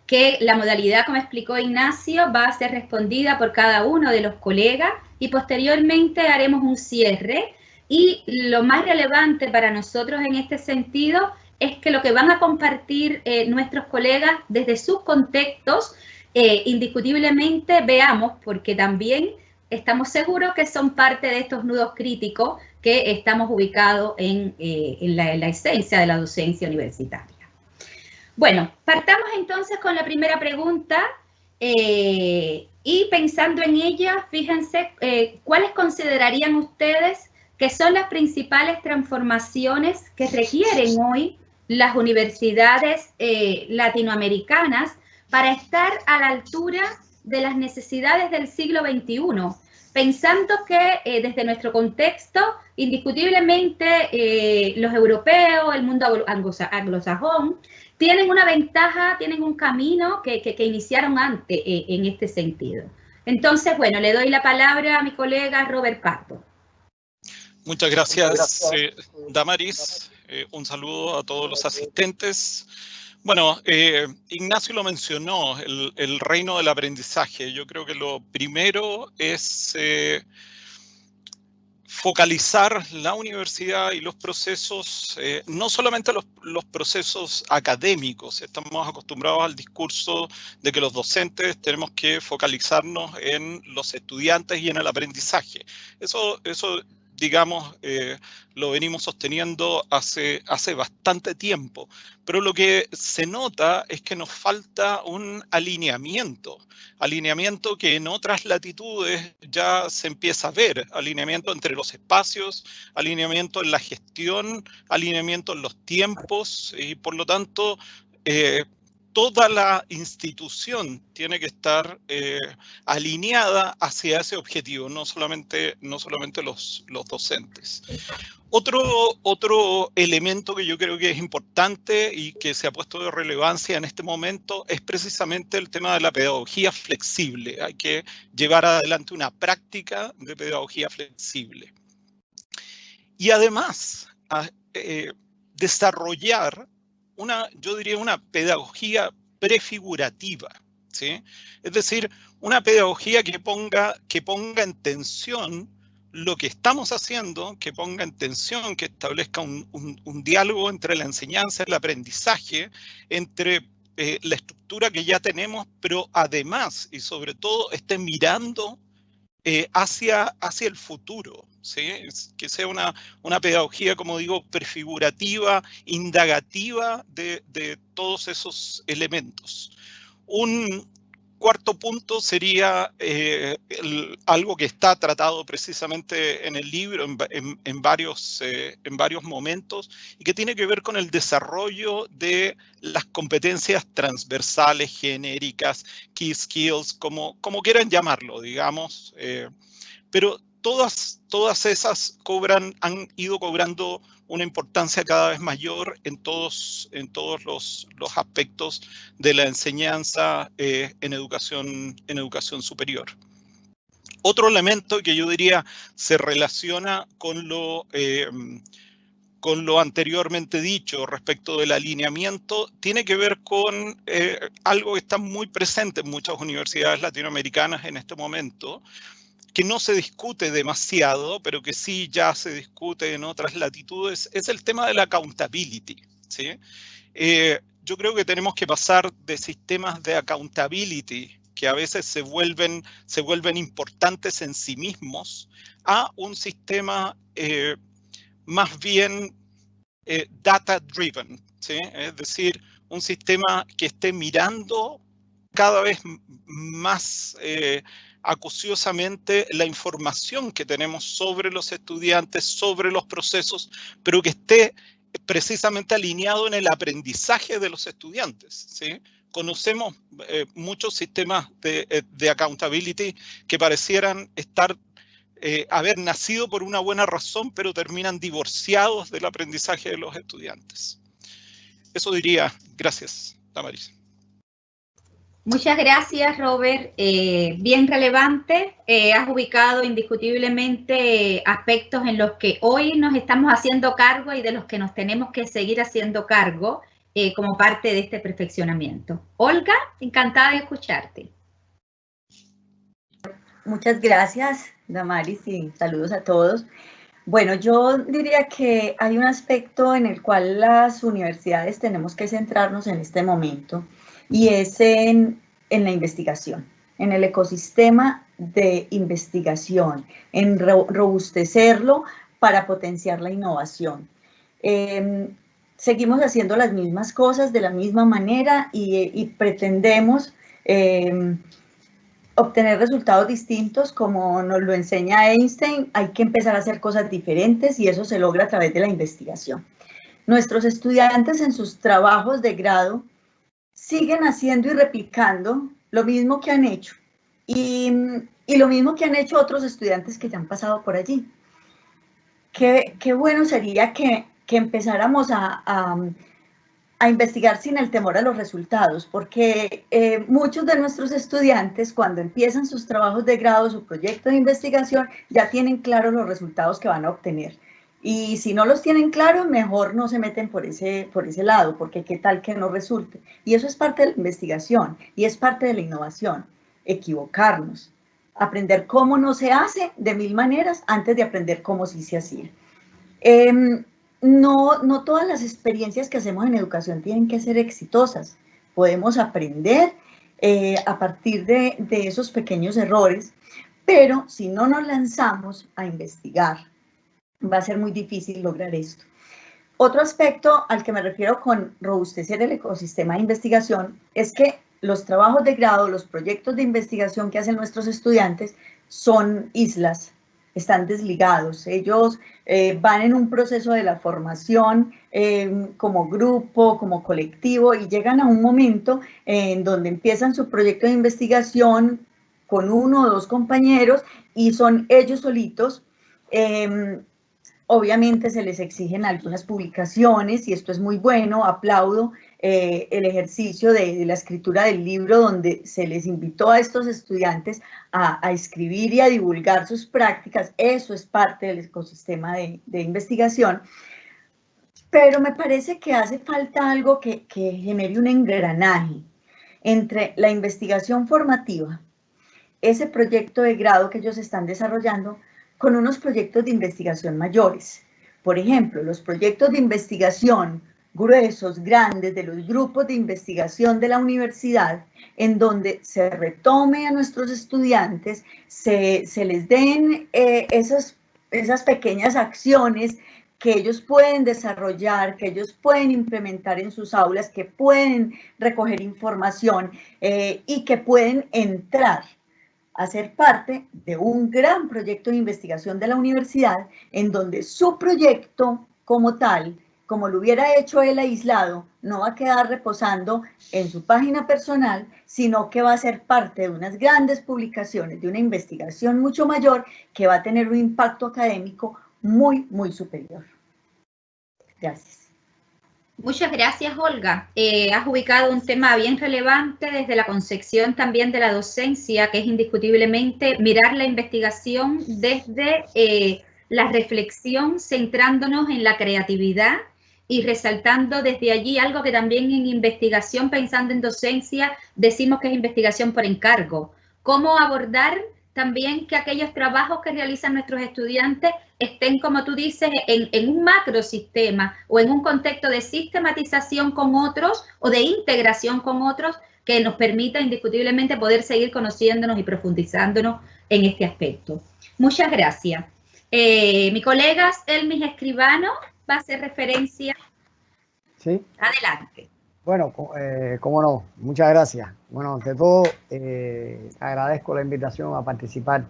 que la modalidad, como explicó Ignacio, va a ser respondida por cada uno de los colegas y posteriormente haremos un cierre. Y lo más relevante para nosotros en este sentido es que lo que van a compartir nuestros colegas desde sus contextos, indiscutiblemente veamos, porque también estamos seguros que son parte de estos nudos críticos que estamos ubicados en la esencia de la docencia universitaria. Bueno, partamos entonces con la primera pregunta y pensando en ella, fíjense, ¿cuáles considerarían ustedes que son las principales transformaciones que requieren hoy las universidades latinoamericanas para estar a la altura de las necesidades del siglo XXI? Pensando que desde nuestro contexto, indiscutiblemente los europeos, el mundo anglosajón, tienen una ventaja, tienen un camino que iniciaron antes en este sentido. Entonces, bueno, le doy la palabra a mi colega Robert Pardo. Muchas gracias, Damaris. Un saludo a todos los asistentes. Bueno, Ignacio lo mencionó, el reino del aprendizaje. Yo creo que lo primero es focalizar la universidad y los procesos, no solamente los procesos académicos. Estamos acostumbrados al discurso de que los docentes tenemos que focalizarnos en los estudiantes y en el aprendizaje. Eso digamos, lo venimos sosteniendo hace bastante tiempo, pero lo que se nota es que nos falta un alineamiento que en otras latitudes ya se empieza a ver, alineamiento entre los espacios, alineamiento en la gestión, alineamiento en los tiempos, y por lo tanto toda la institución tiene que estar alineada hacia ese objetivo, no solamente los docentes. Otro elemento que yo creo que es importante y que se ha puesto de relevancia en este momento es precisamente el tema de la pedagogía flexible. Hay que llevar adelante una práctica de pedagogía flexible. Y además, desarrollar yo diría una pedagogía prefigurativa, ¿sí? Es decir, una pedagogía que ponga en tensión lo que estamos haciendo, que ponga en tensión, que establezca un diálogo entre la enseñanza y el aprendizaje, entre la estructura que ya tenemos, pero además y sobre todo esté mirando hacia el futuro, ¿sí? Que sea una pedagogía, como digo, prefigurativa, indagativa de todos esos elementos. Un cuarto punto sería algo que está tratado precisamente en el libro en varios momentos y que tiene que ver con el desarrollo de las competencias transversales, genéricas, key skills, como quieran llamarlo, digamos, pero todas esas han ido cobrando una importancia cada vez mayor en todos los aspectos de la enseñanza en educación superior. Otro elemento que yo diría se relaciona con lo anteriormente dicho respecto del alineamiento, tiene que ver con algo que está muy presente en muchas universidades latinoamericanas en este momento, que no se discute demasiado, pero que sí ya se discute en otras latitudes, es el tema de la accountability, ¿sí? Yo creo que tenemos que pasar de sistemas de accountability que a veces se vuelven importantes en sí mismos a un sistema más bien data-driven, ¿sí? Es decir, un sistema que esté mirando cada vez más acuciosamente la información que tenemos sobre los estudiantes, sobre los procesos, pero que esté precisamente alineado en el aprendizaje de los estudiantes, ¿sí? Conocemos muchos sistemas de accountability que parecieran haber nacido por una buena razón, pero terminan divorciados del aprendizaje de los estudiantes. Eso diría. Gracias, Damaris. Muchas gracias, Robert. Bien relevante. Has ubicado indiscutiblemente aspectos en los que hoy nos estamos haciendo cargo y de los que nos tenemos que seguir haciendo cargo como parte de este perfeccionamiento. Olga, encantada de escucharte. Muchas gracias, Damaris, y saludos a todos. Bueno, yo diría que hay un aspecto en el cual las universidades tenemos que centrarnos en este momento, y es en la investigación, en el ecosistema de investigación, en robustecerlo para potenciar la innovación. Seguimos haciendo las mismas cosas de la misma manera y pretendemos obtener resultados distintos, como nos lo enseña Einstein. Hay que empezar a hacer cosas diferentes y eso se logra a través de la investigación. Nuestros estudiantes en sus trabajos de grado siguen haciendo y replicando lo mismo que han hecho y lo mismo que han hecho otros estudiantes que ya han pasado por allí. Qué bueno sería que empezáramos a investigar sin el temor a los resultados, porque muchos de nuestros estudiantes, cuando empiezan sus trabajos de grado, su proyecto de investigación, ya tienen claros los resultados que van a obtener. Y si no los tienen claros, mejor no se meten por ese lado, porque qué tal que no resulte. Y eso es parte de la investigación y es parte de la innovación, equivocarnos, aprender cómo no se hace de 1000 maneras antes de aprender cómo sí se hacía. No todas las experiencias que hacemos en educación tienen que ser exitosas. Podemos aprender a partir de esos pequeños errores, pero si no nos lanzamos a investigar, va a ser muy difícil lograr esto. Otro aspecto al que me refiero con robustecer el ecosistema de investigación es que los trabajos de grado, los proyectos de investigación que hacen nuestros estudiantes son islas están desligados. Ellos van en un proceso de la formación como grupo, como colectivo, y llegan a un momento en donde empiezan su proyecto de investigación con 1 o 2 compañeros y son ellos solitos. Obviamente se les exigen algunas publicaciones y esto es muy bueno, aplaudo el ejercicio de la escritura del libro donde se les invitó a estos estudiantes a escribir y a divulgar sus prácticas. Eso es parte del ecosistema de investigación, pero me parece que hace falta algo que genere un engranaje entre la investigación formativa, ese proyecto de grado que ellos están desarrollando, con unos proyectos de investigación mayores. Por ejemplo, los proyectos de investigación gruesos, grandes, de los grupos de investigación de la universidad, en donde se retome a nuestros estudiantes, se les den esas pequeñas acciones que ellos pueden desarrollar, que ellos pueden implementar en sus aulas, que pueden recoger información y que pueden entrar a ser parte de un gran proyecto de investigación de la universidad, en donde su proyecto como tal, como lo hubiera hecho él aislado, no va a quedar reposando en su página personal, sino que va a ser parte de unas grandes publicaciones, de una investigación mucho mayor, que va a tener un impacto académico muy, muy superior. Gracias. Muchas gracias, Olga. Has ubicado un tema bien relevante desde la concepción también de la docencia, que es indiscutiblemente mirar la investigación desde la reflexión, centrándonos en la creatividad y resaltando desde allí algo que también en investigación, pensando en docencia, decimos que es investigación por encargo. Cómo abordar también que aquellos trabajos que realizan nuestros estudiantes estén, como tú dices, en un macrosistema o en un contexto de sistematización con otros o de integración con otros que nos permita indiscutiblemente poder seguir conociéndonos y profundizándonos en este aspecto. Muchas gracias. Mi colega Elmis Escribano va a hacer referencia. Sí. Adelante. Bueno, cómo no, muchas gracias. Bueno, ante todo, agradezco la invitación a participar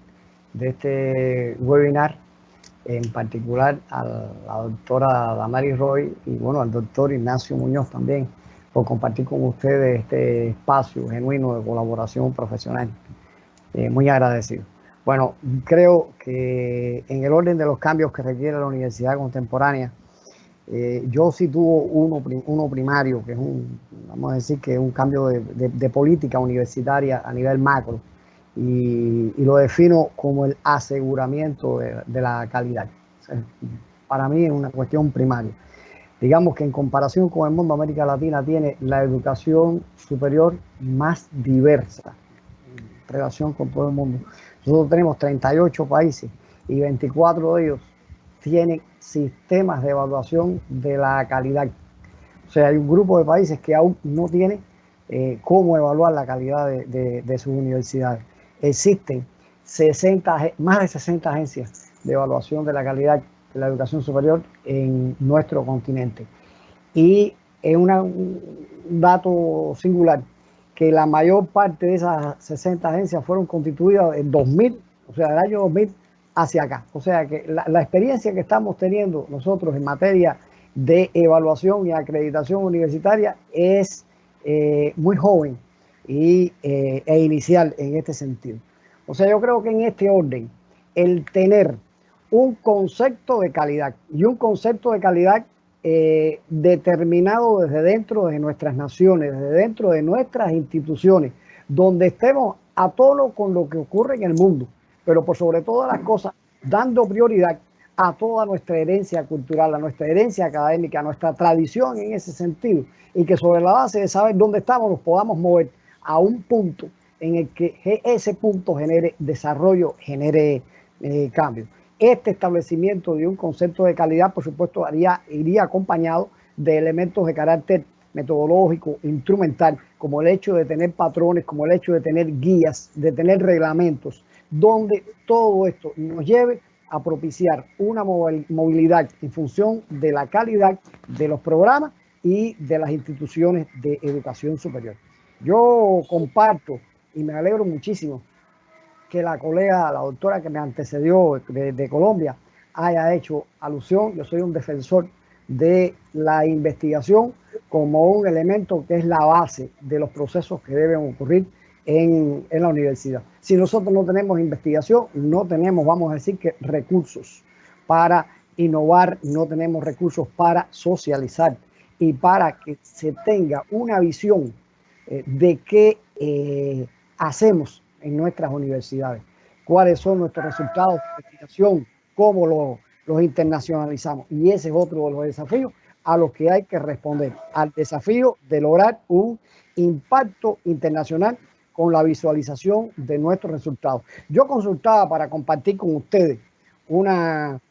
de este webinar, en particular a la doctora Damaris Roy y bueno, al doctor Ignacio Muñoz también, por compartir con ustedes este espacio genuino de colaboración profesional. Muy agradecido. Bueno, creo que en el orden de los cambios que requiere la universidad contemporánea, yo sitúo uno primario, que es vamos a decir que es un cambio de política universitaria a nivel macro, y lo defino como el aseguramiento de la calidad. O sea, para mí es una cuestión primaria. Digamos que en comparación con el mundo, América Latina tiene la educación superior más diversa en relación con todo el mundo. Nosotros tenemos 38 países y 24 de ellos tienen sistemas de evaluación de la calidad. O sea, hay un grupo de países que aún no tienen cómo evaluar la calidad de sus universidades. Existen más de 60 agencias de evaluación de la calidad de la educación superior en nuestro continente. Y es un dato singular que la mayor parte de esas 60 agencias fueron constituidas en 2000, o sea, del año 2000 hacia acá. O sea que la experiencia que estamos teniendo nosotros en materia de evaluación y acreditación universitaria es muy joven e inicial en este sentido. O sea, yo creo que en este orden, el tener un concepto de calidad y un concepto de calidad determinado desde dentro de nuestras naciones, desde dentro de nuestras instituciones, donde estemos a tono con lo que ocurre en el mundo, pero por sobre todas las cosas, dando prioridad a toda nuestra herencia cultural, a nuestra herencia académica, a nuestra tradición en ese sentido, y que sobre la base de saber dónde estamos nos podamos mover a un punto en el que ese punto genere desarrollo, genere cambio. Este establecimiento de un concepto de calidad, por supuesto, iría acompañado de elementos de carácter metodológico, instrumental, como el hecho de tener patrones, como el hecho de tener guías, de tener reglamentos, donde todo esto nos lleve a propiciar una movilidad en función de la calidad de los programas y de las instituciones de educación superior. Yo comparto y me alegro muchísimo que la colega, la doctora que me antecedió de Colombia, haya hecho alusión. Yo soy un defensor de la investigación como un elemento que es la base de los procesos que deben ocurrir en la universidad. Si nosotros no tenemos investigación, no tenemos, vamos a decir, que recursos para innovar, no tenemos recursos para socializar y para que se tenga una visión de qué hacemos en nuestras universidades, cuáles son nuestros resultados de investigación, cómo los internacionalizamos. Y ese es otro de los desafíos a los que hay que responder, al desafío de lograr un impacto internacional con la visualización de nuestros resultados. Yo consultaba para compartir con ustedes un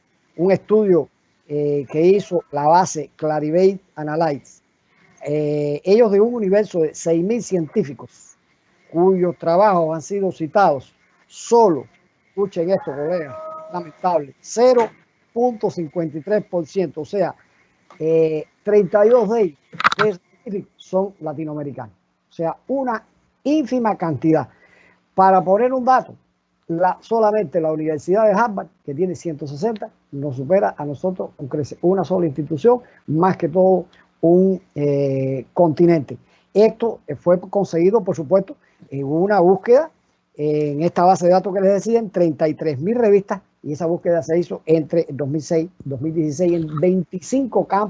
estudio que hizo la base Clarivate Analytics. Ellos de un universo de 6.000 científicos cuyos trabajos han sido citados, solo, escuchen esto, colegas, lamentable, 0.53%, o sea, 32 de ellos son latinoamericanos, o sea, una ínfima cantidad. Para poner un dato, solamente la Universidad de Harvard, que tiene 160, nos supera a nosotros, una sola institución, más que todo un continente. Esto fue conseguido, por supuesto, en una búsqueda en esta base de datos que les decía, en 33.000 revistas, y esa búsqueda se hizo entre 2006 y 2016 en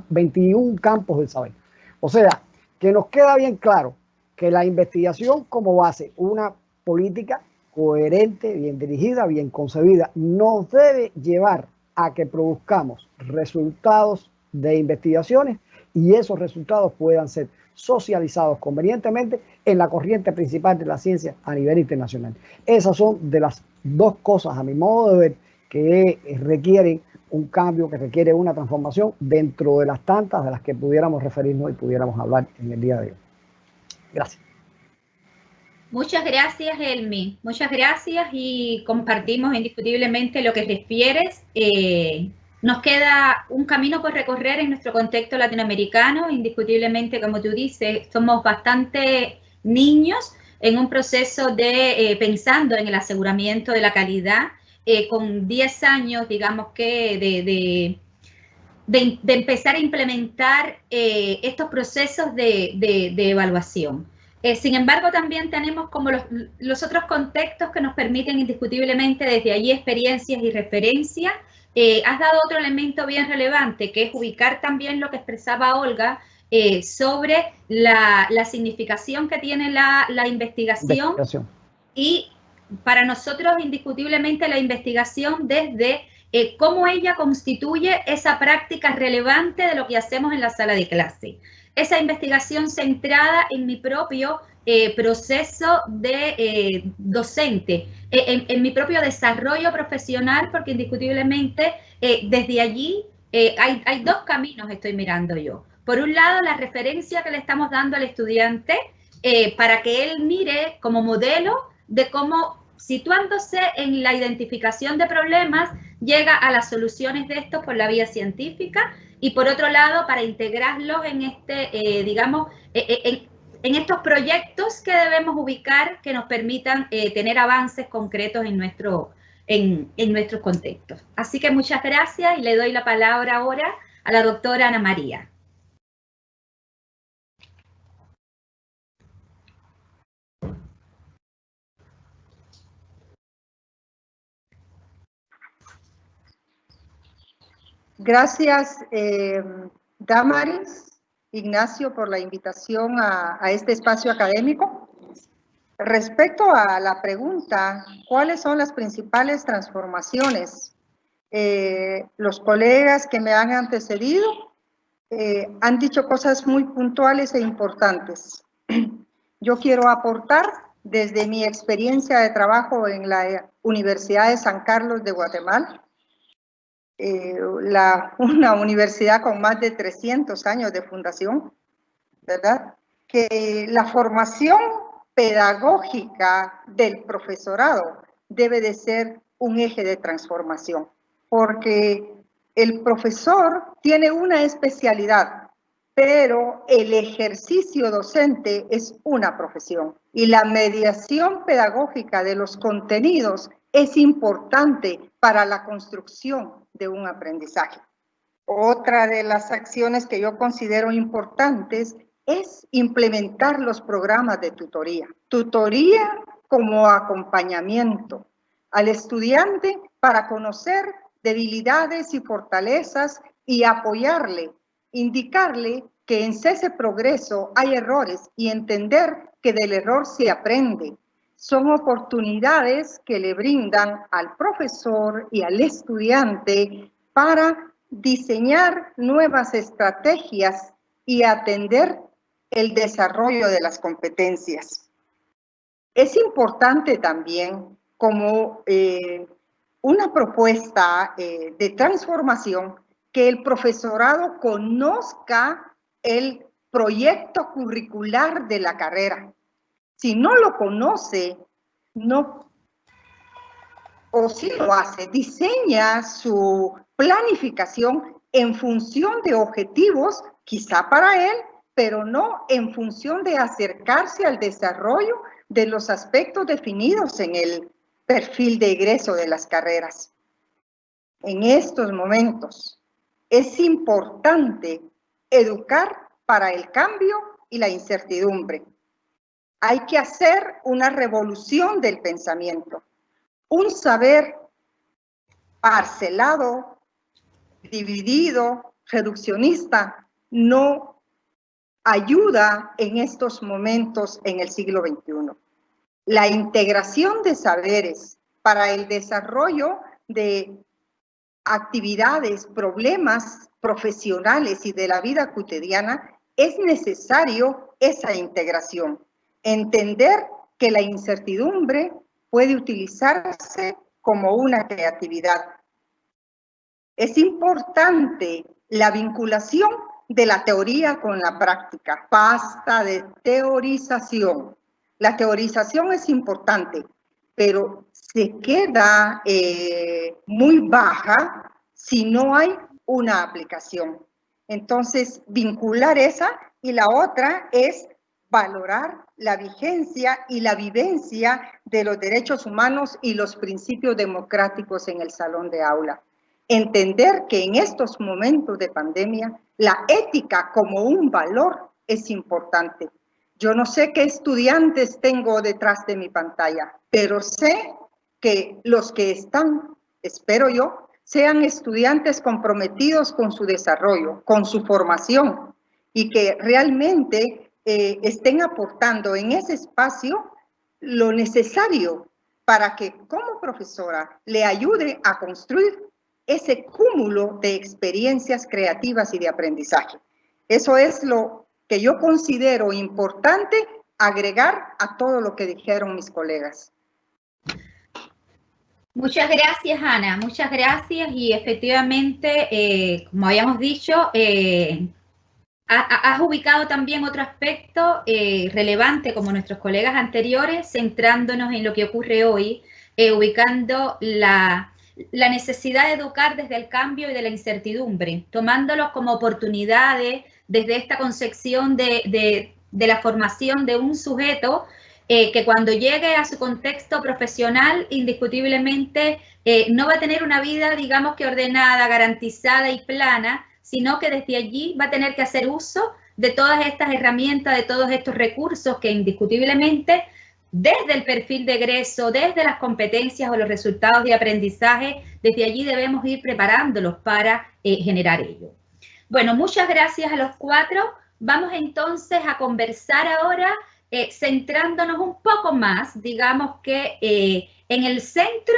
21 campos del saber. O sea, que nos queda bien claro que la investigación como base, una política coherente, bien dirigida, bien concebida, nos debe llevar a que produzcamos resultados de investigaciones y esos resultados puedan ser socializados convenientemente en la corriente principal de la ciencia a nivel internacional. Esas son de las dos cosas, a mi modo de ver, que requieren un cambio, que requiere una transformación dentro de las tantas de las que pudiéramos referirnos y pudiéramos hablar en el día de hoy. Gracias. Muchas gracias, Helmi. Muchas gracias y compartimos indiscutiblemente lo que refieres. Nos queda un camino por recorrer en nuestro contexto latinoamericano. Indiscutiblemente, como tú dices, somos bastante niños en un proceso de pensando en el aseguramiento de la calidad, con 10 años, digamos que de empezar a implementar estos procesos de evaluación. Sin embargo, también tenemos como los otros contextos que nos permiten indiscutiblemente desde allí experiencias y referencias. Has dado otro elemento bien relevante, que es ubicar también lo que expresaba Olga sobre la significación que tiene la investigación. Y para nosotros, indiscutiblemente, la investigación desde cómo ella constituye esa práctica relevante de lo que hacemos en la sala de clase. Esa investigación centrada en mi propio proceso de docente, en mi propio desarrollo profesional, porque indiscutiblemente desde allí hay dos caminos estoy mirando yo. Por un lado, la referencia que le estamos dando al estudiante para que él mire como modelo de cómo, situándose en la identificación de problemas, llega a las soluciones de estos por la vía científica, y por otro lado, para integrarlos en digamos, en estos proyectos que debemos ubicar que nos permitan tener avances concretos en nuestros contextos. Así que muchas gracias y le doy la palabra ahora a la doctora Ana María. Gracias, Damaris, Ignacio, por la invitación a este espacio académico. Respecto a la pregunta, ¿cuáles son las principales transformaciones? Los colegas que me han antecedido han dicho cosas muy puntuales e importantes. Yo quiero aportar desde mi experiencia de trabajo en la Universidad de San Carlos de Guatemala, una universidad con más de 300 años de fundación, ¿verdad? Que la formación pedagógica del profesorado debe de ser un eje de transformación, porque el profesor tiene una especialidad pero el ejercicio docente es una profesión y la mediación pedagógica de los contenidos es importante para la construcción de un aprendizaje. Otra de las acciones que yo considero importantes es implementar los programas de tutoría. Tutoría como acompañamiento al estudiante para conocer debilidades y fortalezas y apoyarle, indicarle que en ese progreso hay errores y entender que del error se aprende. Son oportunidades que le brindan al profesor y al estudiante para diseñar nuevas estrategias y atender el desarrollo de las competencias. Es importante también como una propuesta de transformación que el profesorado conozca el proyecto curricular de la carrera. Si no lo conoce, no, o si lo hace, diseña su planificación en función de objetivos, quizá para él, pero no en función de acercarse al desarrollo de los aspectos definidos en el perfil de egreso de las carreras. En estos momentos es importante educar para el cambio y la incertidumbre. Hay que hacer una revolución del pensamiento. Un saber parcelado, dividido, reduccionista, no ayuda en estos momentos en el siglo XXI. La integración de saberes para el desarrollo de actividades, problemas profesionales y de la vida cotidiana, es necesario esa integración. Entender que la incertidumbre puede utilizarse como una creatividad. Es importante la vinculación de la teoría con la práctica. Basta de teorización. La teorización es importante, pero se queda muy baja si no hay una aplicación. Entonces, vincular esa, y la otra es valorar la vigencia y la vivencia de los derechos humanos y los principios democráticos en el salón de aula. Entender que en estos momentos de pandemia, la ética como un valor es importante. Yo no sé qué estudiantes tengo detrás de mi pantalla, pero sé que los que están, espero yo, sean estudiantes comprometidos con su desarrollo, con su formación, y que realmente estén aportando en ese espacio lo necesario para que como profesora le ayude a construir ese cúmulo de experiencias creativas y de aprendizaje. Eso es lo que yo considero importante agregar a todo lo que dijeron mis colegas. Muchas gracias, Ana, muchas gracias, y efectivamente, como habíamos dicho, has ubicado también otro aspecto relevante como nuestros colegas anteriores, centrándonos en lo que ocurre hoy, ubicando la necesidad de educar desde el cambio y de la incertidumbre, tomándolos como oportunidades desde esta concepción de la formación de un sujeto que cuando llegue a su contexto profesional, indiscutiblemente no va a tener una vida, digamos que ordenada, garantizada y plana, sino que desde allí va a tener que hacer uso de todas estas herramientas, de todos estos recursos que indiscutiblemente desde el perfil de egreso, desde las competencias o los resultados de aprendizaje, desde allí debemos ir preparándolos para generar ello. Bueno, muchas gracias a los cuatro. Vamos entonces a conversar ahora centrándonos un poco más, digamos que en el centro,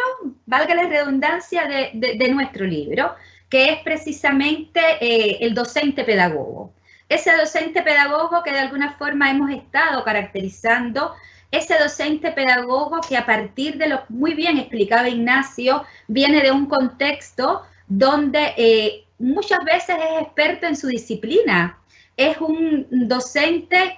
valga la redundancia, de nuestro libro, que es precisamente el docente pedagogo. Ese docente pedagogo que de alguna forma hemos estado caracterizando, ese docente pedagogo que a partir de lo muy bien explicaba Ignacio, viene de un contexto donde muchas veces es experto en su disciplina. Es un docente,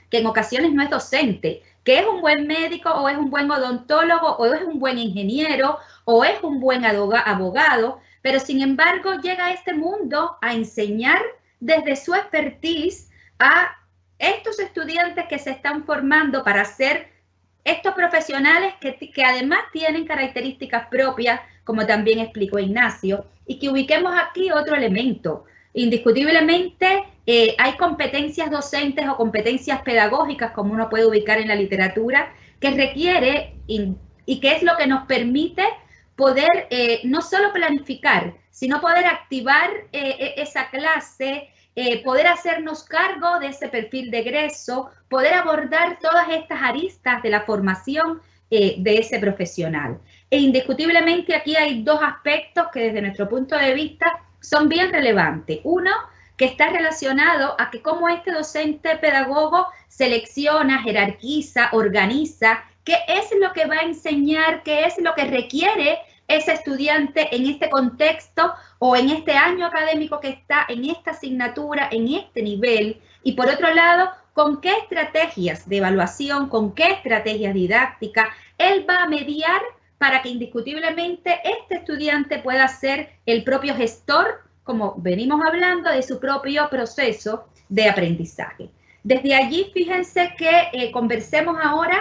que en ocasiones no es docente, que es un buen médico o es un buen odontólogo o es un buen ingeniero o es un buen abogado, pero sin embargo llega a este mundo a enseñar desde su expertise a estos estudiantes que se están formando para ser estos profesionales que además tienen características propias, como también explicó Ignacio, y que ubiquemos aquí otro elemento. Indiscutiblemente hay competencias docentes o competencias pedagógicas, como uno puede ubicar en la literatura, que requiere y que es lo que nos permite poder no solo planificar, sino poder activar esa clase, poder hacernos cargo de ese perfil de egreso, poder abordar todas estas aristas de la formación de ese profesional. E indiscutiblemente aquí hay dos aspectos que desde nuestro punto de vista son bien relevantes. Uno, que está relacionado a que cómo este docente pedagogo selecciona, jerarquiza, organiza, qué es lo que va a enseñar, qué es lo que requiere ese estudiante en este contexto o en este año académico que está, en esta asignatura, en este nivel. Y por otro lado, con qué estrategias de evaluación, con qué estrategias didácticas él va a mediar para que indiscutiblemente este estudiante pueda ser el propio gestor, como venimos hablando, de su propio proceso de aprendizaje. Desde allí, fíjense que conversemos ahora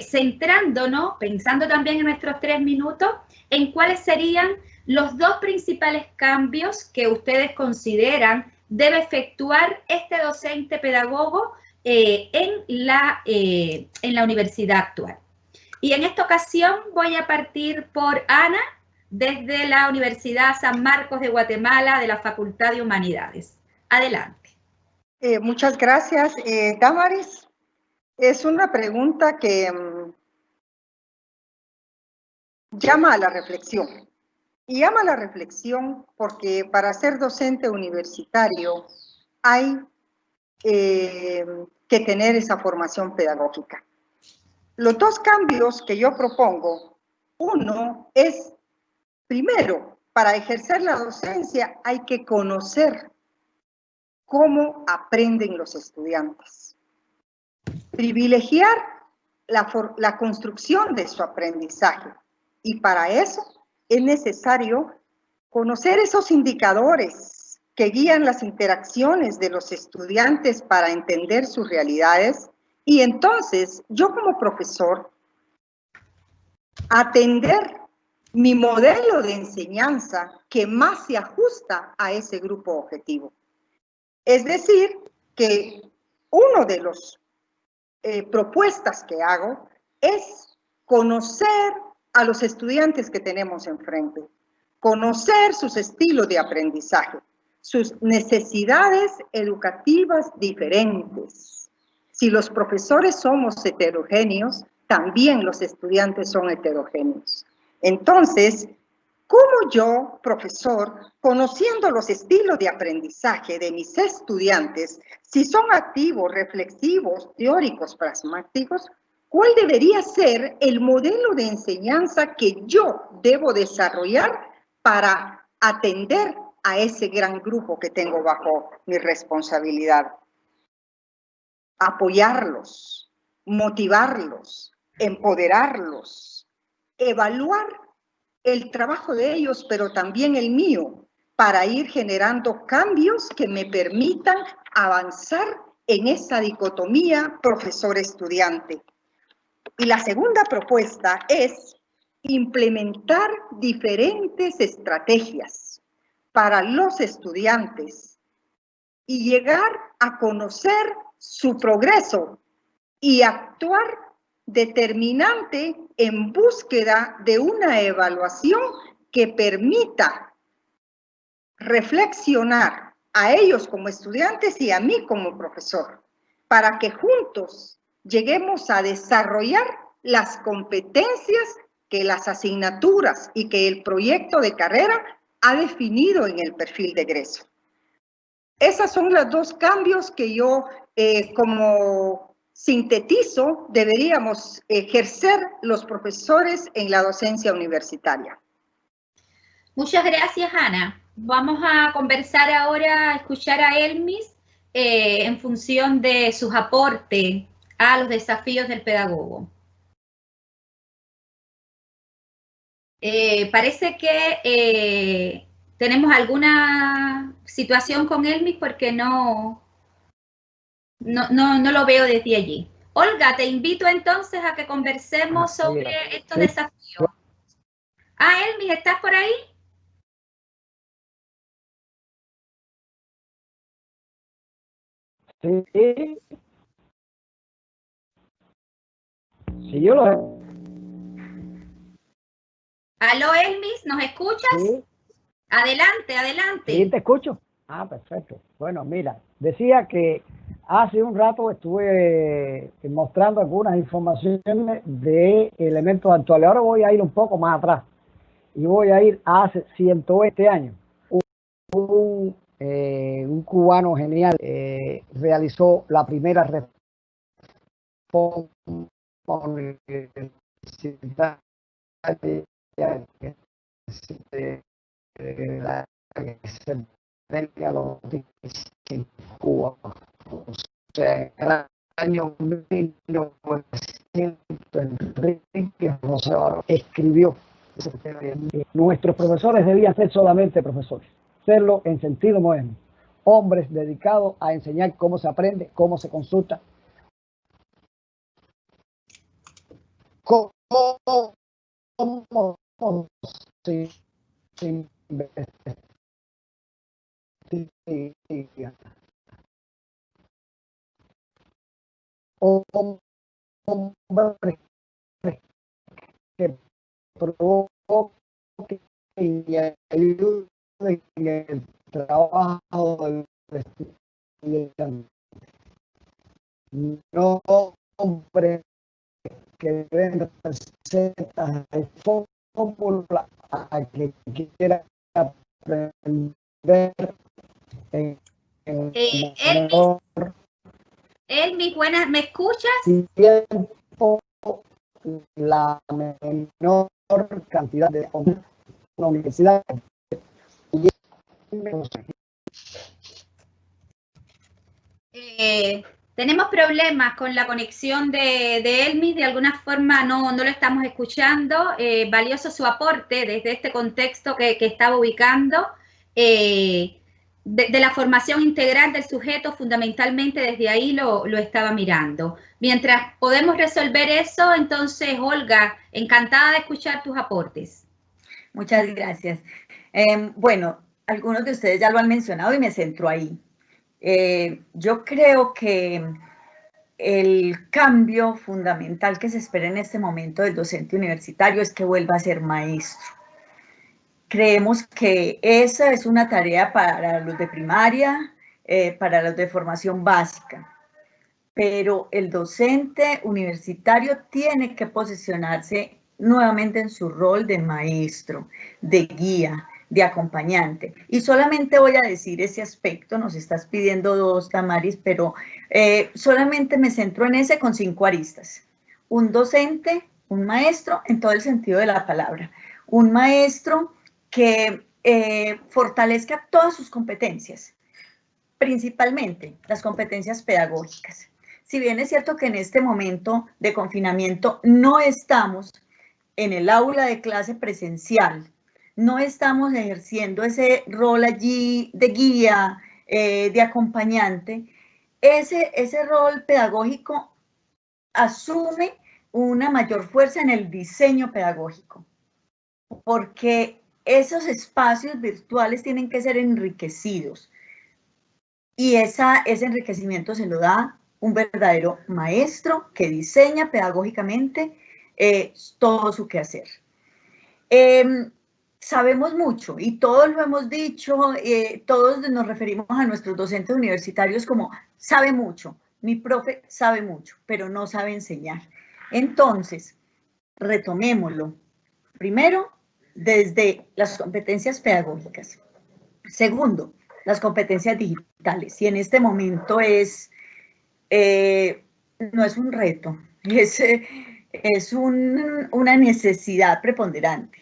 centrándonos, pensando también en nuestros 3 minutos, en cuáles serían los dos principales cambios que ustedes consideran debe efectuar este docente pedagogo en la universidad actual. Y en esta ocasión voy a partir por Ana, desde la Universidad San Marcos de Guatemala, de la Facultad de Humanidades. Adelante. Muchas gracias, Damaris. Es una pregunta que llama a la reflexión. Y llama a la reflexión porque para ser docente universitario hay que tener esa formación pedagógica. Los dos cambios que yo propongo, uno es, primero, para ejercer la docencia hay que conocer cómo aprenden los estudiantes. Privilegiar la construcción de su aprendizaje. Y para eso es necesario conocer esos indicadores que guían las interacciones de los estudiantes para entender sus realidades y entonces yo como profesor atender mi modelo de enseñanza que más se ajusta a ese grupo objetivo. Es decir, que uno de los propuestas que hago es conocer a los estudiantes que tenemos enfrente, conocer sus estilos de aprendizaje, sus necesidades educativas diferentes. Si los profesores somos heterogéneos, también los estudiantes son heterogéneos. Entonces, ¿cómo yo, profesor, conociendo los estilos de aprendizaje de mis estudiantes, si son activos, reflexivos, teóricos, pragmáticos, cuál debería ser el modelo de enseñanza que yo debo desarrollar para atender a ese gran grupo que tengo bajo mi responsabilidad? Apoyarlos, motivarlos, empoderarlos, evaluar el trabajo de ellos, pero también el mío, para ir generando cambios que me permitan avanzar en esa dicotomía profesor-estudiante. Y la segunda propuesta es implementar diferentes estrategias para los estudiantes y llegar a conocer su progreso y actuar determinante en búsqueda de una evaluación que permita reflexionar a ellos como estudiantes y a mí como profesor, para que juntos lleguemos a desarrollar las competencias que las asignaturas y que el proyecto de carrera ha definido en el perfil de egreso. Esos son los dos cambios que yo, como sintetizo, deberíamos ejercer los profesores en la docencia universitaria. Muchas gracias, Ana. Vamos a conversar ahora, a escuchar a Elmis en función de sus aportes a los desafíos del pedagogo. Parece que ¿Tenemos alguna situación con Elmis? Porque no lo veo desde allí. Olga, te invito entonces a que conversemos sobre estos desafíos. Elmis, ¿estás por ahí? Sí. Sí, yo lo veo. Aló, Elmis, ¿nos escuchas? Sí. Adelante, adelante. Sí, te escucho. Perfecto. Bueno, mira, decía que hace un rato estuve mostrando algunas informaciones de elementos actuales. Ahora voy a ir un poco más atrás y voy a ir a hace 120 años. Un cubano genial realizó la primera reforma universitaria que se venga a los en Cuba. O sea, en el año 1900, Enrique José Baró escribió: nuestros profesores debían ser solamente profesores, serlo en sentido moderno, hombres dedicados a enseñar cómo se aprende, cómo se consulta, cómo se investiga. Hombres que provoquen y ayuden en el trabajo del estudiante. No hombres que den recetas de fórmula a que quieran aprender en Elmis, buenas, ¿me escuchas? tiempo la menor cantidad de una universidad. Tenemos problemas con la conexión de Elmis, de alguna forma no lo estamos escuchando. Valioso su aporte desde este contexto que estaba ubicando, de la formación integral del sujeto, fundamentalmente desde ahí lo estaba mirando. Mientras podemos resolver eso, entonces, Olga, encantada de escuchar tus aportes. Muchas gracias. Bueno, algunos de ustedes ya lo han mencionado y me centro ahí. Yo creo que el cambio fundamental que se espera en este momento del docente universitario es que vuelva a ser maestro. Creemos que esa es una tarea para los de primaria, para los de formación básica, pero el docente universitario tiene que posicionarse nuevamente en su rol de maestro, de guía, de acompañante. Y solamente voy a decir ese aspecto, nos estás pidiendo dos, Damaris, pero solamente me centro en ese con 5 aristas. Un docente, un maestro en todo el sentido de la palabra. Un maestro que fortalezca todas sus competencias, principalmente las competencias pedagógicas. Si bien es cierto que en este momento de confinamiento no estamos en el aula de clase presencial, no estamos ejerciendo ese rol allí de guía, de acompañante, ese rol pedagógico asume una mayor fuerza en el diseño pedagógico, porque esos espacios virtuales tienen que ser enriquecidos y ese enriquecimiento se lo da un verdadero maestro que diseña pedagógicamente todo su quehacer. Sabemos mucho y todos lo hemos dicho, todos nos referimos a nuestros docentes universitarios como sabe mucho, mi profe sabe mucho, pero no sabe enseñar. Entonces, retomémoslo. Primero, desde las competencias pedagógicas. Segundo, las competencias digitales. Y en este momento no es un reto, es una necesidad preponderante.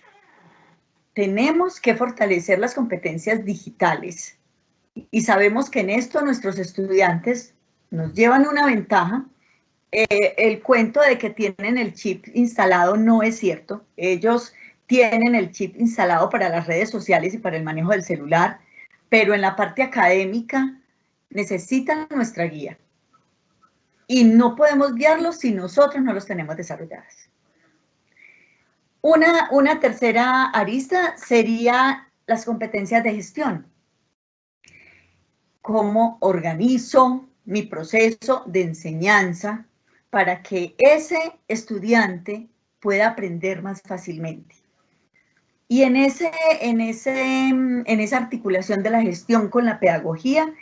Tenemos que fortalecer las competencias digitales y sabemos que en esto nuestros estudiantes nos llevan una ventaja. El cuento de que tienen el chip instalado no es cierto. Ellos tienen el chip instalado para las redes sociales y para el manejo del celular, pero en la parte académica necesitan nuestra guía. Y no podemos guiarlos si nosotros no los tenemos desarrollados. Una tercera arista sería las competencias de gestión. ¿Cómo organizo mi proceso de enseñanza para que ese estudiante pueda aprender más fácilmente? Y en esa articulación de la gestión con la pedagogía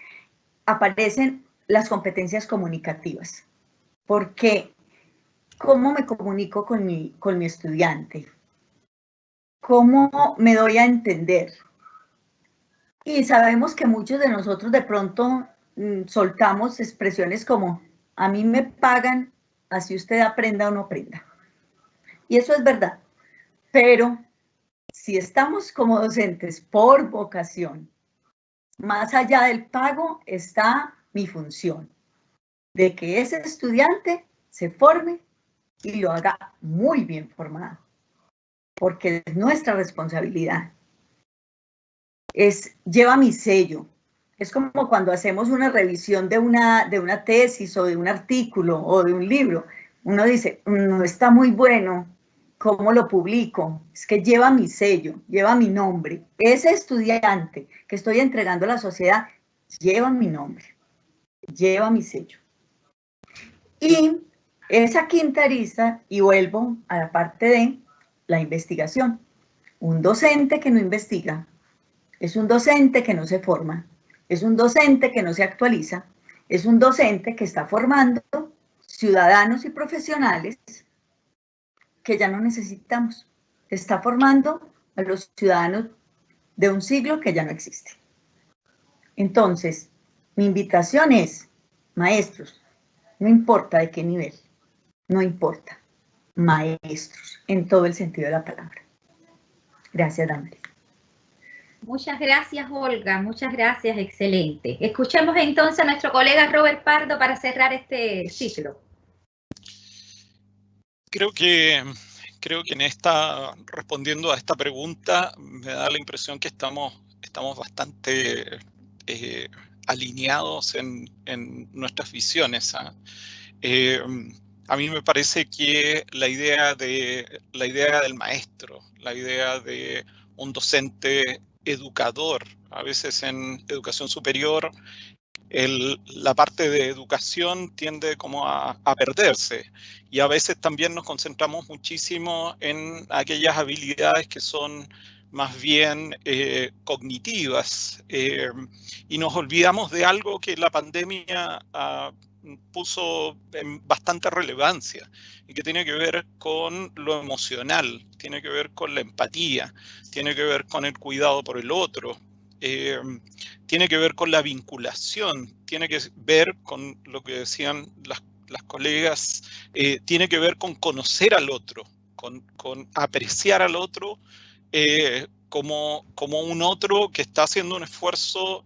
aparecen las competencias comunicativas. Porque, ¿cómo me comunico con mi estudiante? ¿Cómo me doy a entender? Y sabemos que muchos de nosotros de pronto soltamos expresiones como, a mí me pagan, así usted aprenda o no aprenda. Y eso es verdad. Pero si estamos como docentes por vocación, más allá del pago está mi función, de que ese estudiante se forme y lo haga muy bien formado, porque es nuestra responsabilidad. Lleva mi sello. Es como cuando hacemos una revisión de una tesis o de un artículo o de un libro. Uno dice, no está muy bueno, ¿cómo lo publico? Es que lleva mi sello, lleva mi nombre. Ese estudiante que estoy entregando a la sociedad lleva mi nombre, lleva mi sello. Y esa quinta arista, y vuelvo a la parte de la investigación. Un docente que no investiga es un docente que no se forma, es un docente que no se actualiza, es un docente que está formando ciudadanos y profesionales que ya no necesitamos. Está formando a los ciudadanos de un siglo que ya no existe. Entonces, mi invitación es, maestros, no importa de qué nivel, no importa, maestros, en todo el sentido de la palabra. Gracias, Damaris. Muchas gracias, Olga, muchas gracias, excelente. Escuchemos entonces a nuestro colega Robert Pardo para cerrar este ciclo. Creo que respondiendo a esta pregunta, me da la impresión que estamos bastante alineados en nuestras visiones. A mí me parece que la idea del maestro, la idea de un docente educador, a veces en educación superior, la parte de educación tiende como a perderse, y a veces también nos concentramos muchísimo en aquellas habilidades que son más bien cognitivas, y nos olvidamos de algo que la pandemia puso en bastante relevancia y que tiene que ver con lo emocional, tiene que ver con la empatía, tiene que ver con el cuidado por el otro, tiene que ver con la vinculación, tiene que ver con lo que decían las colegas, tiene que ver con conocer al otro, con apreciar al otro como un otro que está haciendo un esfuerzo,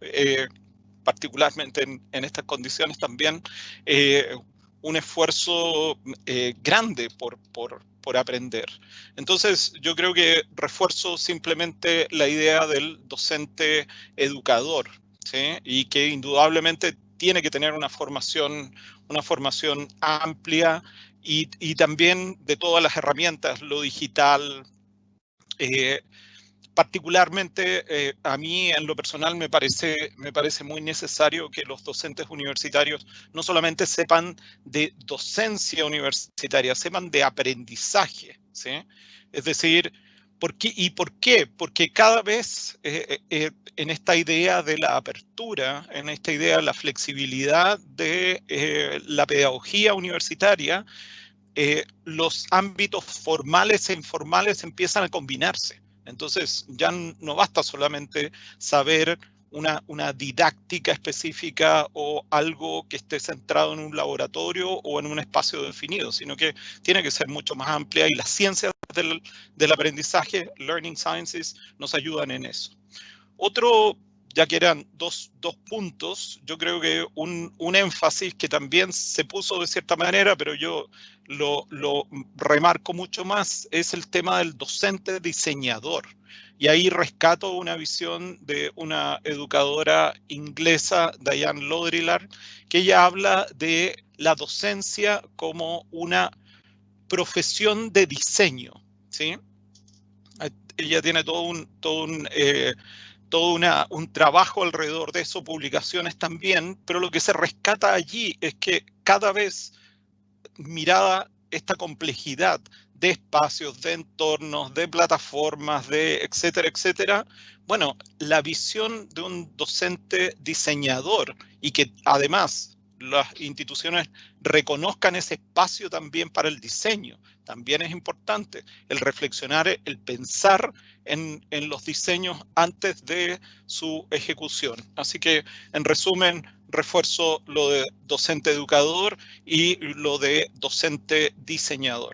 particularmente en estas condiciones también, un esfuerzo grande por aprender. Entonces, yo creo que refuerzo simplemente la idea del docente educador, ¿sí? Y que indudablemente tiene que tener una formación amplia y también de todas las herramientas, lo digital. Particularmente a mí en lo personal me parece muy necesario que los docentes universitarios no solamente sepan de docencia universitaria, sepan de aprendizaje, ¿sí? Es decir, ¿por qué? Porque cada vez en esta idea de la apertura, en esta idea de la flexibilidad de la pedagogía universitaria, los ámbitos formales e informales empiezan a combinarse. Entonces, ya no basta solamente saber una didáctica específica o algo que esté centrado en un laboratorio o en un espacio definido, sino que tiene que ser mucho más amplia, y las ciencias del aprendizaje, Learning Sciences, nos ayudan en eso. Otro ya que eran dos puntos, yo creo que un énfasis que también se puso de cierta manera, pero yo lo remarco mucho más, es el tema del docente diseñador. Y ahí rescato una visión de una educadora inglesa, Diane Laudrillard, que ella habla de la docencia como una profesión de diseño, ¿sí? Ella tiene todo un trabajo alrededor de eso, publicaciones también, pero lo que se rescata allí es que cada vez mirada esta complejidad de espacios, de entornos, de plataformas, de etcétera, etcétera, bueno, la visión de un docente diseñador y que además las instituciones reconozcan ese espacio también para el diseño, también es importante el reflexionar, el pensar en los diseños antes de su ejecución. Así que, en resumen, refuerzo lo de docente educador y lo de docente diseñador.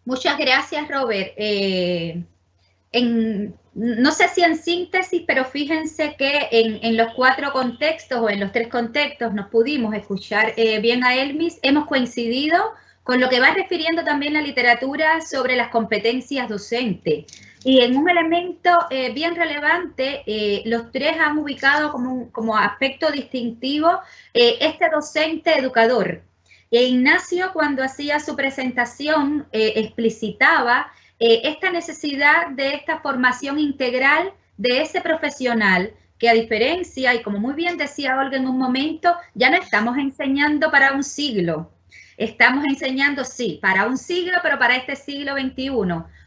Muchas gracias, Robert. No sé si en síntesis, pero fíjense que en los 4 contextos o en los 3 contextos nos pudimos escuchar bien a Elmis, hemos coincidido con lo que va refiriendo también la literatura sobre las competencias docentes. Y en un elemento bien relevante, los 3 han ubicado como aspecto distintivo este docente educador. E Ignacio, cuando hacía su presentación, explicitaba esta necesidad de esta formación integral de ese profesional que, a diferencia, y como muy bien decía Olga en un momento, ya no estamos enseñando para un siglo. Estamos enseñando, sí, para un siglo, pero para este siglo XXI,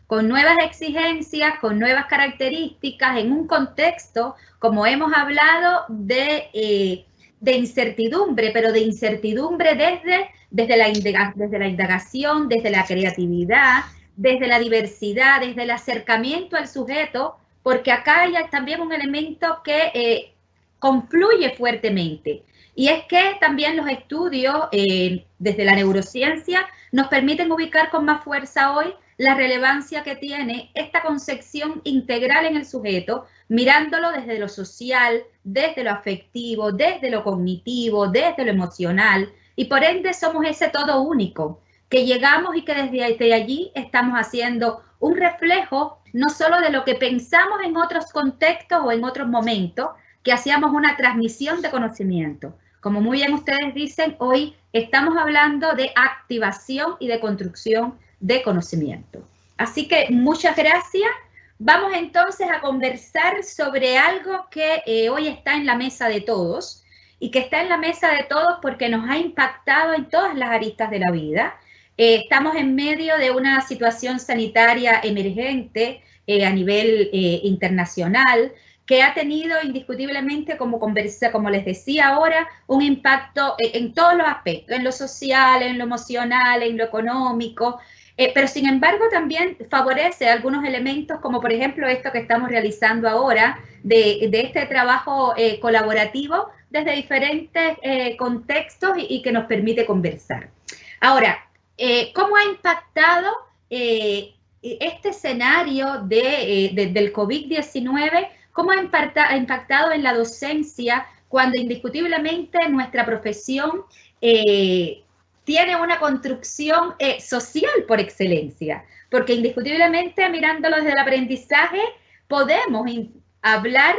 con nuevas exigencias, con nuevas características, en un contexto, como hemos hablado, de incertidumbre, pero de incertidumbre desde la indagación, desde la creatividad, desde la diversidad, desde el acercamiento al sujeto, porque acá hay también un elemento que confluye fuertemente. Y es que también los estudios desde la neurociencia nos permiten ubicar con más fuerza hoy la relevancia que tiene esta concepción integral en el sujeto, mirándolo desde lo social, desde lo afectivo, desde lo cognitivo, desde lo emocional, y por ende somos ese todo único, que llegamos y que desde allí estamos haciendo un reflejo no solo de lo que pensamos en otros contextos o en otros momentos, que hacíamos una transmisión de conocimiento. Como muy bien ustedes dicen, hoy estamos hablando de activación y de construcción de conocimiento. Así que muchas gracias. Vamos entonces a conversar sobre algo que hoy está en la mesa de todos y que está en la mesa de todos porque nos ha impactado en todas las aristas de la vida. Estamos en medio de una situación sanitaria emergente a nivel internacional, que ha tenido indiscutiblemente, como les decía ahora, un impacto en todos los aspectos, en lo social, en lo emocional, en lo económico, pero sin embargo también favorece algunos elementos, como por ejemplo esto que estamos realizando ahora, de este trabajo colaborativo desde diferentes contextos y que nos permite conversar. Ahora, ¿cómo ha impactado este escenario del COVID-19? ¿Cómo ha impactado en la docencia cuando indiscutiblemente nuestra profesión tiene una construcción social por excelencia? Porque indiscutiblemente, mirándolo desde el aprendizaje, podemos hablar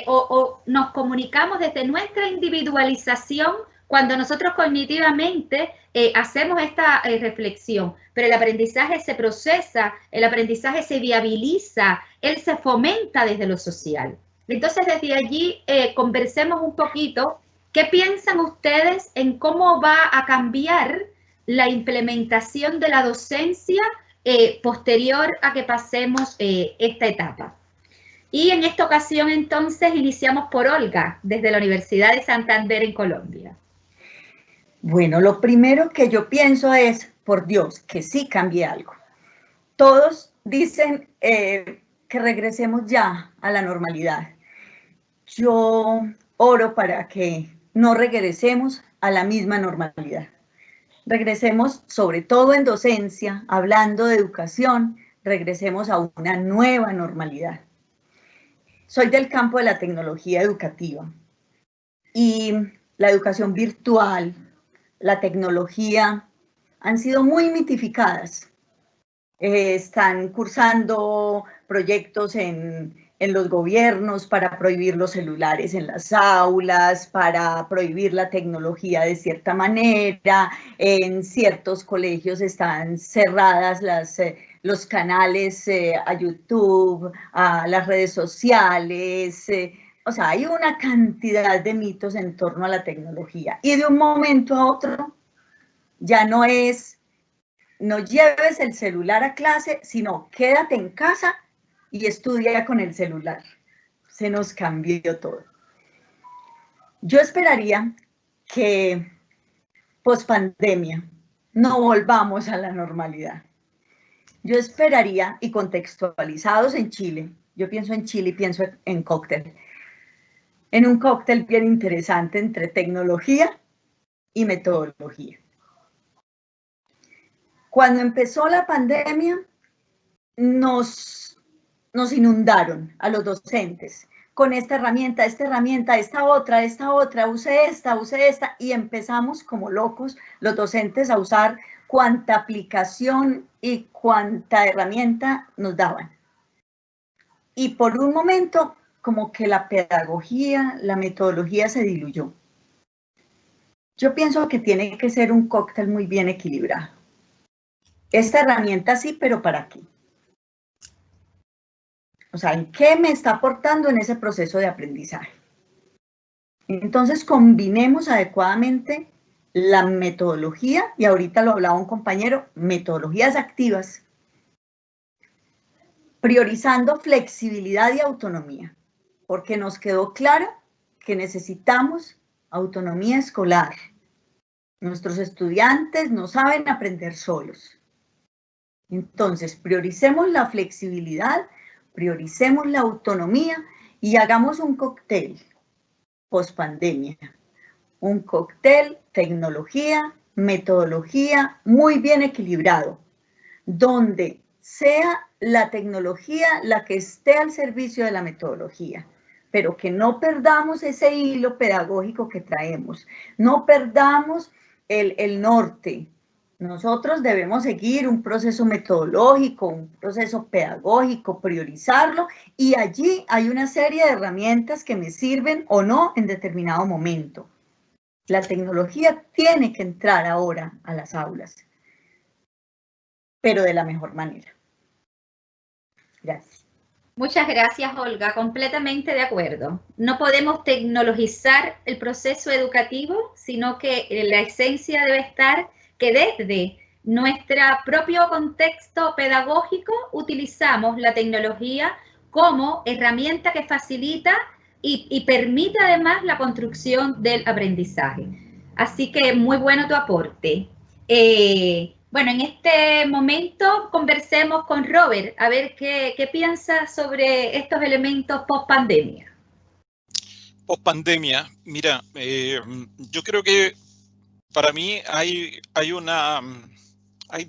o nos comunicamos desde nuestra individualización cuando nosotros cognitivamente hacemos esta reflexión, pero el aprendizaje se procesa, el aprendizaje se viabiliza, él se fomenta desde lo social. Entonces, desde allí conversemos un poquito. ¿Qué piensan ustedes en cómo va a cambiar la implementación de la docencia posterior a que pasemos esta etapa? Y en esta ocasión, entonces, iniciamos por Olga, desde la Universidad de Santander en Colombia. Bueno, lo primero que yo pienso es, por Dios, que sí cambie algo. Todos dicen que regresemos ya a la normalidad. Yo oro para que no regresemos a la misma normalidad. Regresemos, sobre todo en docencia, hablando de educación, regresemos a una nueva normalidad. Soy del campo de la tecnología educativa y la educación virtual, la tecnología, han sido muy mitificadas. Están cursando proyectos en los gobiernos para prohibir los celulares en las aulas, para prohibir la tecnología de cierta manera. En ciertos colegios están cerradas los canales a YouTube, a las redes sociales. O sea, hay una cantidad de mitos en torno a la tecnología. Y de un momento a otro ya no es no lleves el celular a clase, sino quédate en casa y estudia con el celular. Se nos cambió todo. Yo esperaría que pospandemia no volvamos a la normalidad. Yo esperaría, y contextualizados en Chile, yo pienso en Chile y pienso en cóctel, en un cóctel bien interesante entre tecnología y metodología. Cuando empezó la pandemia, nos inundaron a los docentes con esta herramienta, esta otra, use esta, y empezamos como locos los docentes a usar cuanta aplicación y cuanta herramienta nos daban. Y por un momento, como que la pedagogía, la metodología se diluyó. Yo pienso que tiene que ser un cóctel muy bien equilibrado. Esta herramienta sí, pero ¿para qué? O sea, ¿en qué me está aportando en ese proceso de aprendizaje? Entonces, combinemos adecuadamente la metodología, y ahorita lo hablaba un compañero, metodologías activas, priorizando flexibilidad y autonomía, porque nos quedó claro que necesitamos autonomía escolar. Nuestros estudiantes no saben aprender solos. Entonces, prioricemos la flexibilidad, prioricemos la autonomía y hagamos un cóctel pospandemia. Un cóctel tecnología, metodología muy bien equilibrado, donde sea la tecnología la que esté al servicio de la metodología, pero que no perdamos ese hilo pedagógico que traemos, no perdamos el norte. Nosotros debemos seguir un proceso metodológico, un proceso pedagógico, priorizarlo, y allí hay una serie de herramientas que me sirven o no en determinado momento. La tecnología tiene que entrar ahora a las aulas, pero de la mejor manera. Gracias. Muchas gracias, Olga. Completamente de acuerdo. No podemos tecnologizar el proceso educativo, sino que la esencia debe estar que desde nuestro propio contexto pedagógico utilizamos la tecnología como herramienta que facilita y permite además la construcción del aprendizaje. Así que muy bueno tu aporte. Bueno, en este momento conversemos con Robert, a ver qué piensa sobre estos elementos post-pandemia. Post-pandemia, mira, yo creo que para mí hay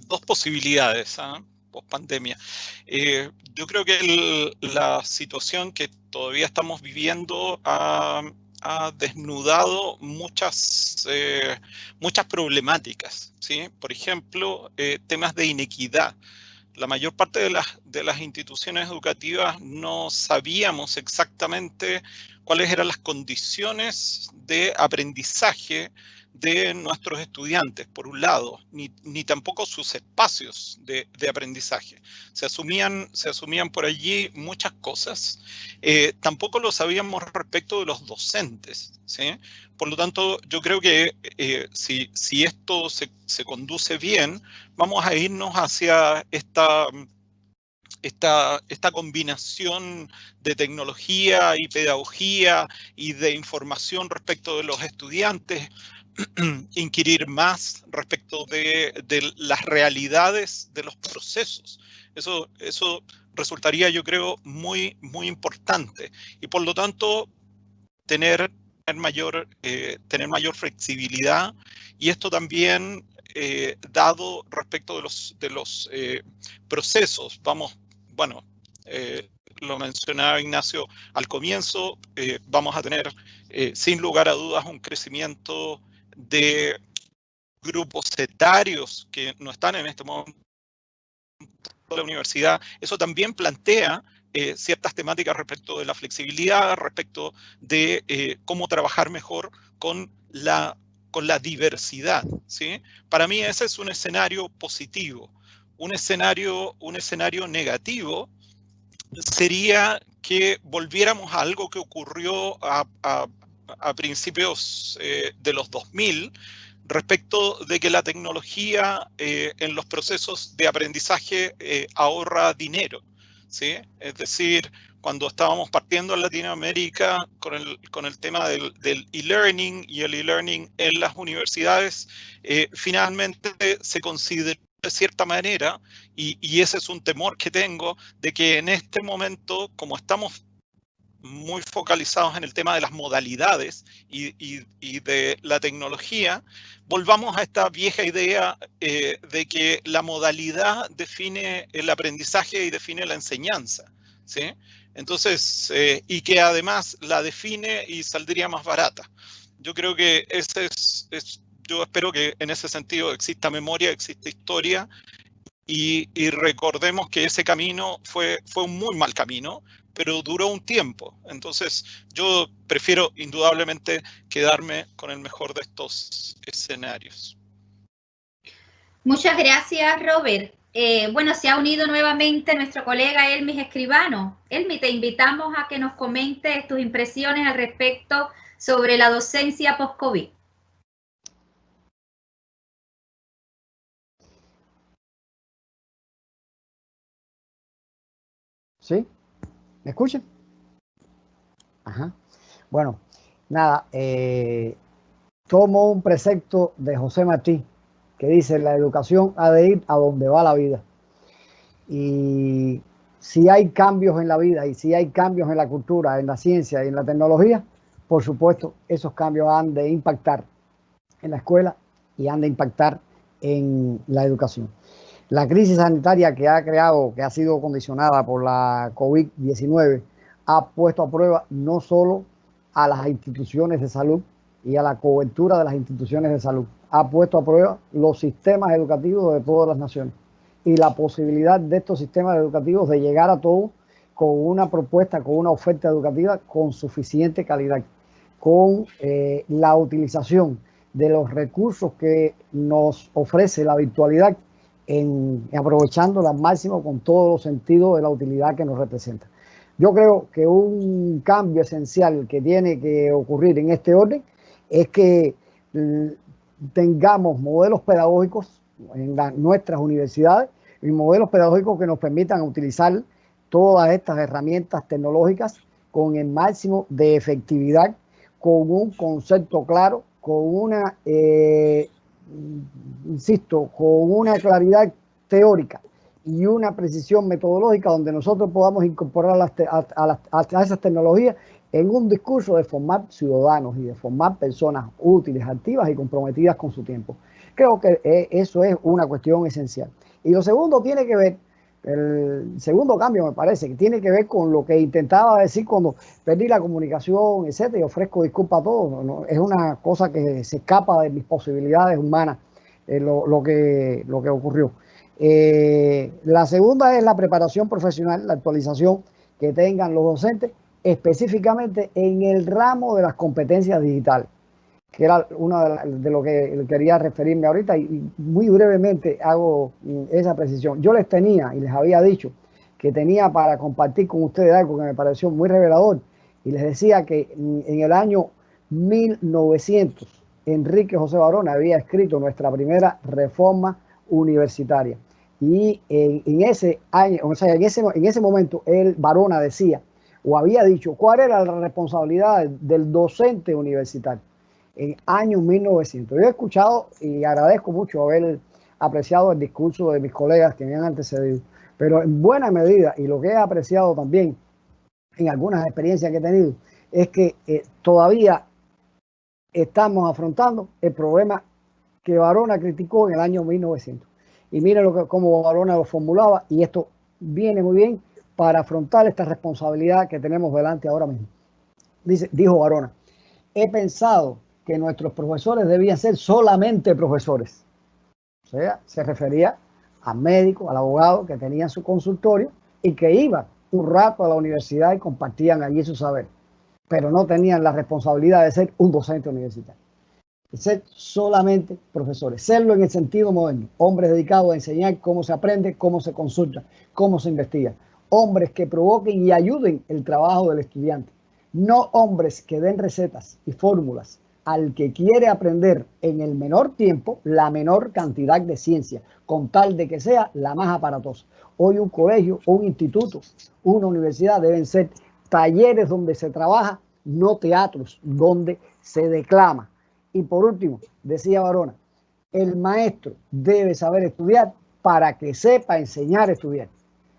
dos posibilidades post-pandemia. Yo creo que la situación que todavía estamos viviendo ha desnudado muchas problemáticas, ¿sí? Por ejemplo, temas de inequidad. La mayor parte de las instituciones educativas no sabíamos exactamente cuáles eran las condiciones de aprendizaje de nuestros estudiantes, por un lado, ni tampoco sus espacios de aprendizaje. Se asumían por allí muchas cosas. Tampoco lo sabíamos respecto de los docentes, ¿sí? Por lo tanto, yo creo que si esto se conduce bien, vamos a irnos hacia esta combinación de tecnología y pedagogía y de información respecto de los estudiantes, inquirir más respecto de las realidades de los procesos. Eso resultaría, yo creo, muy importante. Y por lo tanto, tener mayor flexibilidad, y esto también dado respecto de los procesos. lo mencionaba Ignacio al comienzo, vamos a tener sin lugar a dudas un crecimiento de grupos etarios que no están en este momento de la universidad. Eso también plantea ciertas temáticas respecto de la flexibilidad, respecto de cómo trabajar mejor con la diversidad, ¿sí? Para mí ese es un escenario positivo. Un escenario negativo sería que volviéramos a algo que ocurrió a principios de los 2000, respecto de que la tecnología en los procesos de aprendizaje ahorra dinero, ¿sí? Es decir, cuando estábamos partiendo en Latinoamérica con el tema del e-learning y el e-learning en las universidades, finalmente se consideró de cierta manera, y ese es un temor que tengo, de que en este momento, como estamos muy focalizados en el tema de las modalidades y de la tecnología, volvamos a esta vieja idea de que la modalidad define el aprendizaje y define la enseñanza, ¿sí? Entonces, y que además la define y saldría más barata. Yo creo que yo espero que en ese sentido exista memoria, exista historia, y recordemos que ese camino fue un muy mal camino, pero duró un tiempo. Entonces, yo prefiero indudablemente quedarme con el mejor de estos escenarios. Muchas gracias, Robert. Bueno, se ha unido nuevamente nuestro colega Elmis Escribano. Elmis, te invitamos a que nos comentes tus impresiones al respecto sobre la docencia post-COVID. ¿Sí? ¿Me escuchan? Ajá. Bueno, nada, tomo un precepto de José Martí que dice: la educación ha de ir a donde va la vida. Y si hay cambios en la vida y si hay cambios en la cultura, en la ciencia y en la tecnología, por supuesto, esos cambios han de impactar en la escuela y han de impactar en la educación. La crisis sanitaria que ha sido condicionada por la COVID-19, ha puesto a prueba no solo a las instituciones de salud y a la cobertura de las instituciones de salud, ha puesto a prueba los sistemas educativos de todas las naciones y la posibilidad de estos sistemas educativos de llegar a todos con una propuesta, con una oferta educativa con suficiente calidad, con la utilización de los recursos que nos ofrece la virtualidad, aprovechándola al máximo con todos los sentidos de la utilidad que nos representa. Yo creo que un cambio esencial que tiene que ocurrir en este orden es que tengamos modelos pedagógicos en nuestras universidades y modelos pedagógicos que nos permitan utilizar todas estas herramientas tecnológicas con el máximo de efectividad, con un concepto claro, con una insisto, con una claridad teórica y una precisión metodológica donde nosotros podamos incorporar a esas tecnologías en un discurso de formar ciudadanos y de formar personas útiles, activas y comprometidas con su tiempo. Creo que eso es una cuestión esencial. Y lo segundo tiene que ver, el segundo cambio me parece que tiene que ver con lo que intentaba decir cuando perdí la comunicación, etcétera, y ofrezco disculpas a todos. ¿No? Es una cosa que se escapa de mis posibilidades humanas, lo que ocurrió. La segunda es la preparación profesional, la actualización que tengan los docentes, específicamente en el ramo de las competencias digitales, que era una de lo que quería referirme ahorita, y muy brevemente hago esa precisión. Yo les tenía y les había dicho que tenía para compartir con ustedes algo que me pareció muy revelador, y les decía que en el año 1900 Enrique José Barona había escrito nuestra primera reforma universitaria, y en ese año, o sea, en ese momento, Barona decía o había dicho cuál era la responsabilidad del docente universitario en año 1900. Yo he escuchado y agradezco mucho haber apreciado el discurso de mis colegas que me han antecedido, pero en buena medida, y lo que he apreciado también en algunas experiencias que he tenido, es que todavía estamos afrontando el problema que Barona criticó en el año 1900. Y miren cómo Barona lo formulaba, y esto viene muy bien para afrontar esta responsabilidad que tenemos delante ahora mismo. Dijo Varona, he pensado que nuestros profesores debían ser solamente profesores. O sea, se refería al médico, al abogado que tenían su consultorio y que iban un rato a la universidad y compartían allí su saber, pero no tenían la responsabilidad de ser un docente universitario. De ser solamente profesores, serlo en el sentido moderno, hombres dedicados a enseñar cómo se aprende, cómo se consulta, cómo se investiga, hombres que provoquen y ayuden el trabajo del estudiante, no hombres que den recetas y fórmulas al que quiere aprender en el menor tiempo la menor cantidad de ciencia, con tal de que sea la más aparatosa. Hoy un colegio, un instituto, una universidad deben ser talleres donde se trabaja, no teatros donde se declama. Y por último, decía Varona, el maestro debe saber estudiar para que sepa enseñar a estudiar.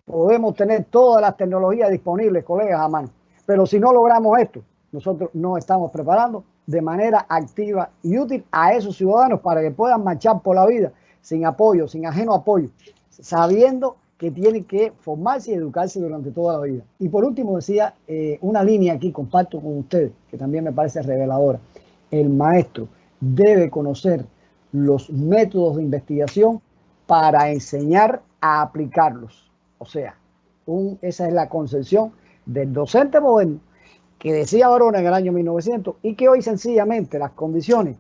Podemos tener todas las tecnologías disponibles, colegas, a mano, pero si no logramos esto, nosotros no estamos preparando de manera activa y útil a esos ciudadanos para que puedan marchar por la vida sin apoyo, sin ajeno apoyo, sabiendo que tienen que formarse y educarse durante toda la vida. Y por último decía una línea aquí, comparto con ustedes, que también me parece reveladora. El maestro debe conocer los métodos de investigación para enseñar a aplicarlos. O sea, esa es la concepción del docente moderno que decía Varona en el año 1900 y que hoy sencillamente las condiciones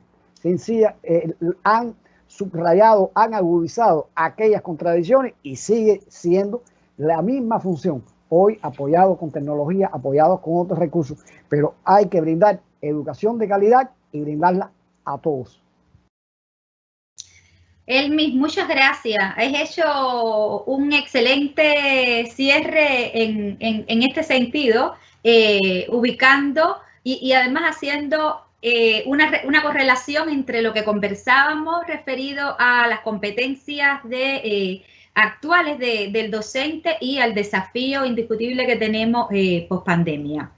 han subrayado, han agudizado aquellas contradicciones y sigue siendo la misma función. Hoy apoyado con tecnología, apoyado con otros recursos, pero hay que brindar educación de calidad y brindarla a todos. Elmis, muchas gracias. Has hecho un excelente cierre en este sentido, ubicando y además haciendo una correlación entre lo que conversábamos referido a las competencias actuales del docente y al desafío indiscutible que tenemos post pandemia.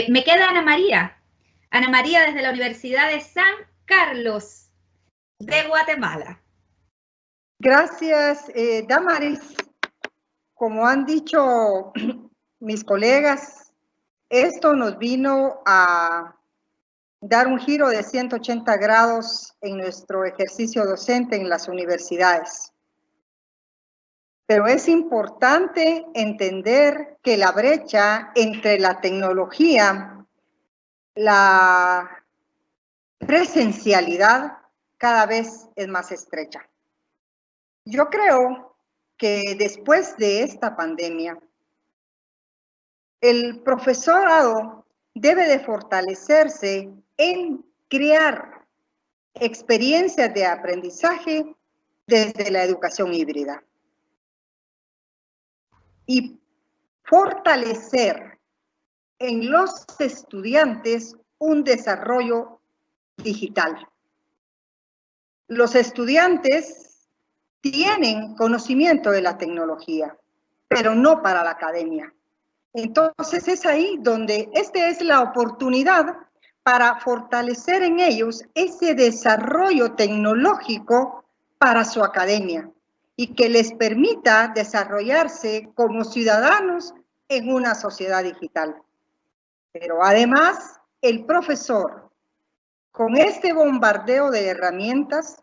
Me queda Ana María. Ana María desde la Universidad de San Carlos de Guatemala. Gracias, Damaris. Como han dicho mis colegas, esto nos vino a dar un giro de 180 grados en nuestro ejercicio docente en las universidades. Pero es importante entender que la brecha entre la tecnología, la presencialidad, cada vez es más estrecha. Yo creo que después de esta pandemia, el profesorado debe de fortalecerse en crear experiencias de aprendizaje desde la educación híbrida y fortalecer en los estudiantes un desarrollo digital. Los estudiantes tienen conocimiento de la tecnología, pero no para la academia. Entonces es ahí donde esta es la oportunidad para fortalecer en ellos ese desarrollo tecnológico para su academia y que les permita desarrollarse como ciudadanos en una sociedad digital. Pero además, el profesor, con este bombardeo de herramientas,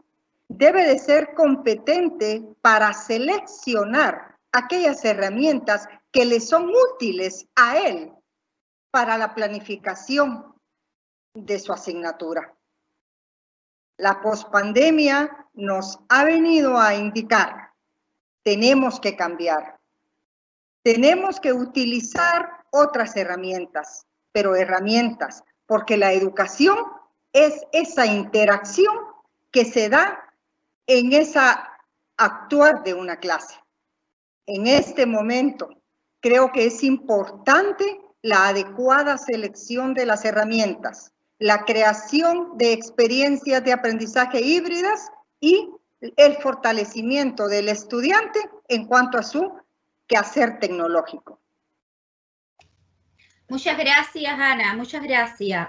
debe de ser competente para seleccionar aquellas herramientas que le son útiles a él para la planificación de su asignatura. La pospandemia nos ha venido a indicar, tenemos que cambiar, tenemos que utilizar otras herramientas, pero herramientas, porque la educación es esa interacción que se da en esa actuar de una clase. En este momento, creo que es importante la adecuada selección de las herramientas, la creación de experiencias de aprendizaje híbridas y el fortalecimiento del estudiante en cuanto a su quehacer tecnológico. Muchas gracias, Ana, muchas gracias.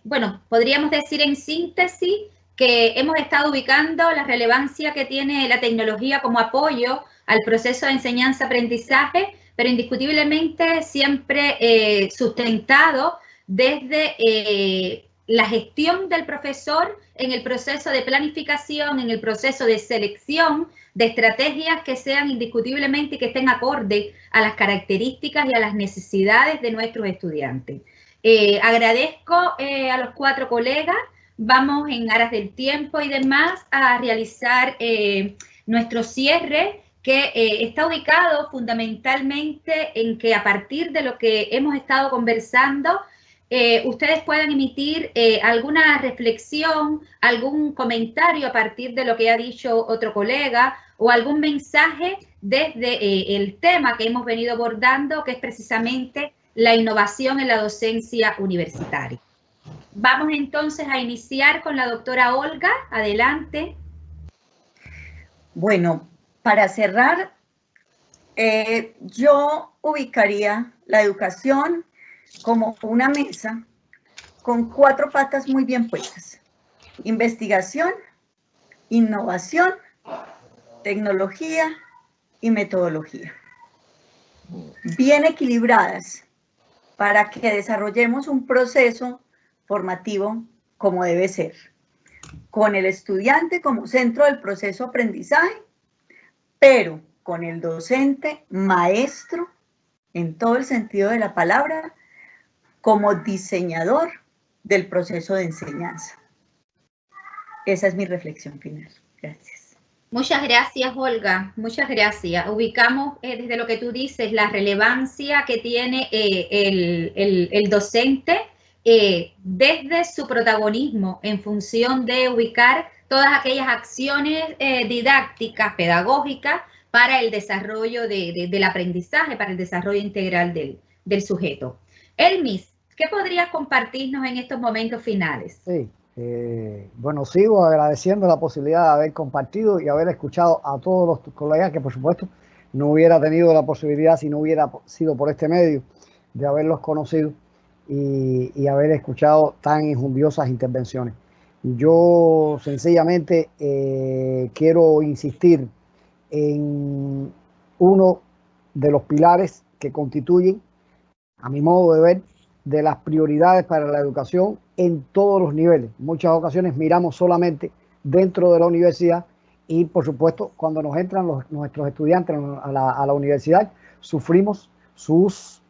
Bueno, podríamos decir en síntesis que hemos estado ubicando la relevancia que tiene la tecnología como apoyo al proceso de enseñanza-aprendizaje, pero indiscutiblemente siempre sustentado desde la gestión del profesor en el proceso de planificación, en el proceso de selección de estrategias que sean indiscutiblemente y que estén acorde a las características y a las necesidades de nuestros estudiantes. Agradezco a los 4 colegas. Vamos en aras del tiempo y demás a realizar nuestro cierre, que está ubicado fundamentalmente en que a partir de lo que hemos estado conversando, ustedes puedan emitir alguna reflexión, algún comentario a partir de lo que ha dicho otro colega o algún mensaje desde el tema que hemos venido abordando, que es precisamente la innovación en la docencia universitaria. Vamos entonces a iniciar con la doctora Olga. Adelante. Bueno, para cerrar, yo ubicaría la educación como una mesa con 4 patas muy bien puestas: investigación, innovación, tecnología y metodología. Bien equilibradas para que desarrollemos un proceso formativo como debe ser, con el estudiante como centro del proceso de aprendizaje, pero con el docente maestro, en todo el sentido de la palabra, como diseñador del proceso de enseñanza. Esa es mi reflexión final. Gracias. Muchas gracias, Olga. Muchas gracias. Ubicamos desde lo que tú dices la relevancia que tiene el docente desde su protagonismo en función de ubicar todas aquellas acciones didácticas, pedagógicas para el desarrollo del aprendizaje, para el desarrollo integral del sujeto. Elmis, ¿qué podrías compartirnos en estos momentos finales? Sí, bueno, sigo agradeciendo la posibilidad de haber compartido y haber escuchado a todos los colegas que, por supuesto, no hubiera tenido la posibilidad si no hubiera sido por este medio de haberlos conocido y haber escuchado tan injundiosas intervenciones. Yo sencillamente quiero insistir en uno de los pilares que constituyen, a mi modo de ver, de las prioridades para la educación en todos los niveles. En muchas ocasiones miramos solamente dentro de la universidad y, por supuesto, cuando nos entran nuestros estudiantes a la universidad, sufrimos sus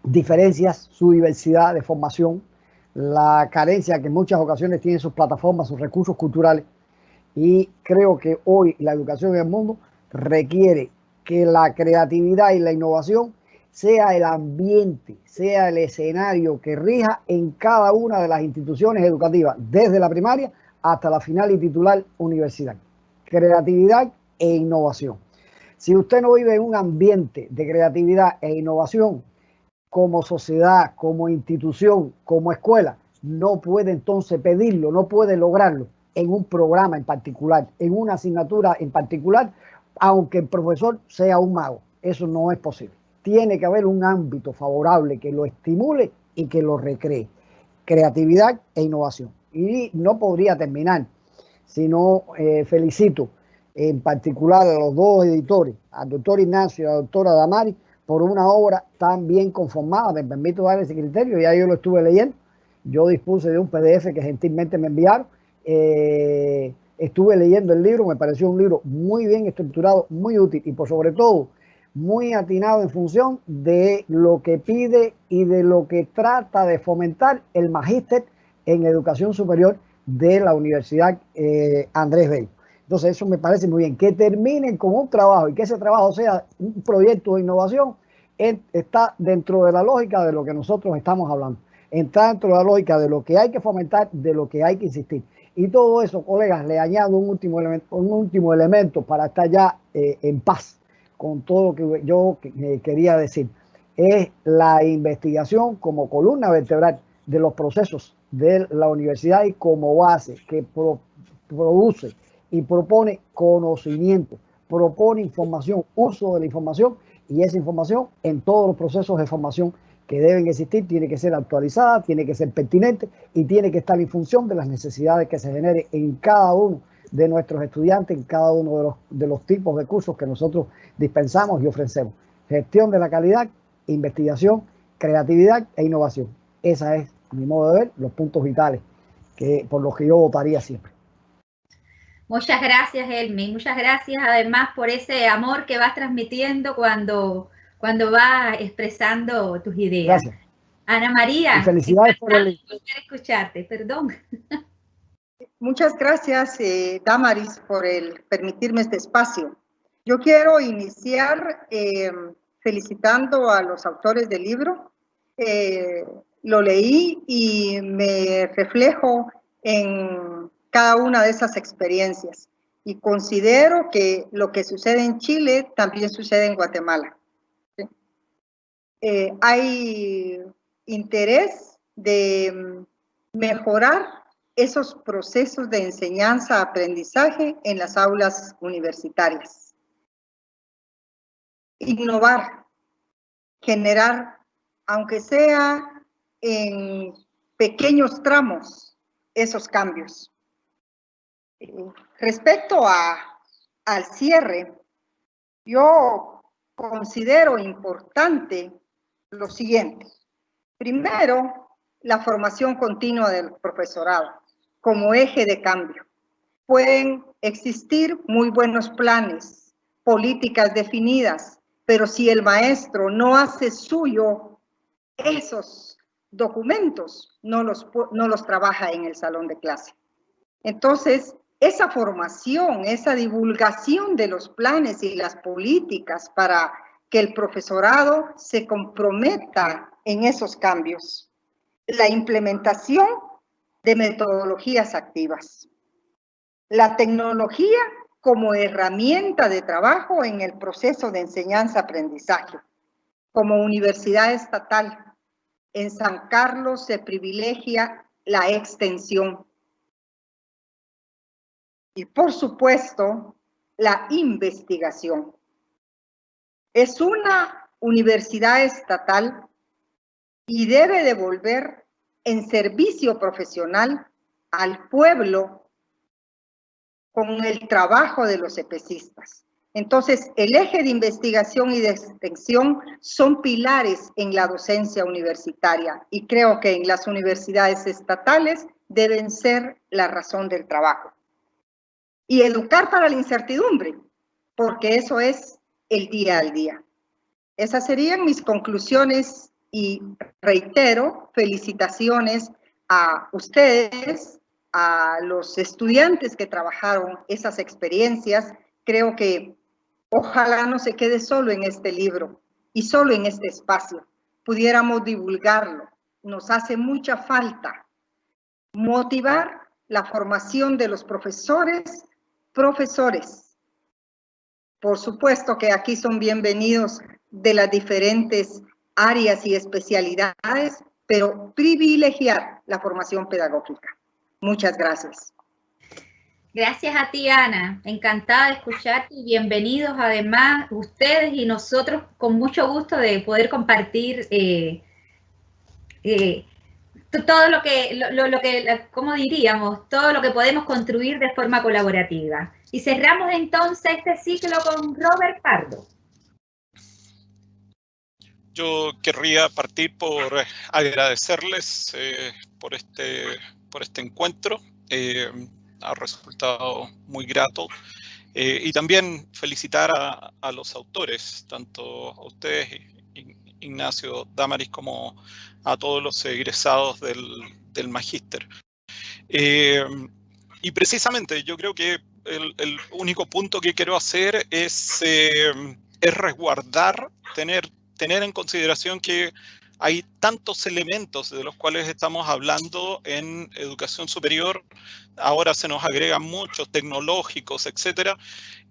diferencias, su diversidad de formación, la carencia que en muchas ocasiones tienen sus plataformas, sus recursos culturales. Y creo que hoy la educación en el mundo requiere que la creatividad y la innovación sea el ambiente, sea el escenario que rija en cada una de las instituciones educativas, desde la primaria hasta la final y titular universidad. Creatividad e innovación. Si usted no vive en un ambiente de creatividad e innovación, como sociedad, como institución, como escuela, no puede entonces pedirlo, no puede lograrlo en un programa en particular, en una asignatura en particular, aunque el profesor sea un mago. Eso no es posible. Tiene que haber un ámbito favorable que lo estimule y que lo recree. Creatividad e innovación. Y no podría terminar si no felicito en particular a los 2 editores, al doctor Ignacio y a la doctora Damaris, por una obra tan bien conformada. Me permito dar ese criterio, ya yo lo estuve leyendo. Yo dispuse de un PDF que gentilmente me enviaron. Estuve leyendo el libro, me pareció un libro muy bien estructurado, muy útil y por sobre todo muy atinado en función de lo que pide y de lo que trata de fomentar el magíster en educación superior de la Universidad Andrés Bello. Entonces eso me parece muy bien. Que terminen con un trabajo y que ese trabajo sea un proyecto de innovación está dentro de la lógica de lo que nosotros estamos hablando. Está dentro de la lógica de lo que hay que fomentar, de lo que hay que insistir. Y todo eso, colegas, le añado un último elemento para estar ya en paz con todo lo que yo quería decir. Es la investigación como columna vertebral de los procesos de la universidad y como base que produce y propone conocimiento, propone información, uso de la información, y esa información en todos los procesos de formación que deben existir tiene que ser actualizada, tiene que ser pertinente y tiene que estar en función de las necesidades que se generen en cada uno de nuestros estudiantes en cada uno de los tipos de cursos que nosotros dispensamos y ofrecemos. Gestión de la calidad, investigación, creatividad e innovación. Esa es, a mi modo de ver, los puntos vitales por los que yo votaría siempre. Muchas gracias, Helmi. Muchas gracias además por ese amor que vas transmitiendo cuando vas expresando tus ideas. Gracias. Ana María, y felicidades por el... escucharte, perdón. Muchas gracias, Damaris, por permitirme este espacio. Yo quiero iniciar felicitando a los autores del libro. Lo leí y me reflejo en cada una de esas experiencias. Y considero que lo que sucede en Chile también sucede en Guatemala. ¿Sí? Hay interés de mejorar esos procesos de enseñanza-aprendizaje en las aulas universitarias. Innovar, generar, aunque sea en pequeños tramos, esos cambios. Respecto al cierre, yo considero importante lo siguiente. Primero, la formación continua del profesorado como eje de cambio. Pueden existir muy buenos planes, políticas definidas, pero si el maestro no hace suyo esos documentos, no los trabaja en el salón de clase. Entonces, esa formación, esa divulgación de los planes y las políticas para que el profesorado se comprometa en esos cambios. La implementación de metodologías activas. La tecnología como herramienta de trabajo en el proceso de enseñanza-aprendizaje. Como universidad estatal, en San Carlos se privilegia la extensión. Y por supuesto, la investigación. Es una universidad estatal y debe devolver en servicio profesional al pueblo con el trabajo de los EPECistas. Entonces, el eje de investigación y de extensión son pilares en la docencia universitaria y creo que en las universidades estatales deben ser la razón del trabajo. Y educar para la incertidumbre, porque eso es el día al día. Esas serían mis conclusiones y reitero, felicitaciones a ustedes, a los estudiantes que trabajaron esas experiencias. Creo que ojalá no se quede solo en este libro y solo en este espacio. Pudiéramos divulgarlo. Nos hace mucha falta motivar la formación de los profesores. Por supuesto que aquí son bienvenidos de las diferentes áreas y especialidades, pero privilegiar la formación pedagógica. Muchas gracias. Gracias a ti, Ana. Encantada de escucharte y bienvenidos además ustedes y nosotros con mucho gusto de poder compartir todo lo que, ¿cómo diríamos? Todo lo que podemos construir de forma colaborativa. Y cerramos entonces este ciclo con Robert Pardo. Yo querría partir por agradecerles por este encuentro. Ha resultado muy grato. Y también felicitar a los autores, tanto a ustedes, Ignacio, Damaris, como a todos los egresados del magíster. Y precisamente yo creo que el único punto que quiero hacer es resguardar, tener en consideración que hay tantos elementos de los cuales estamos hablando en educación superior, ahora se nos agregan muchos tecnológicos, etcétera,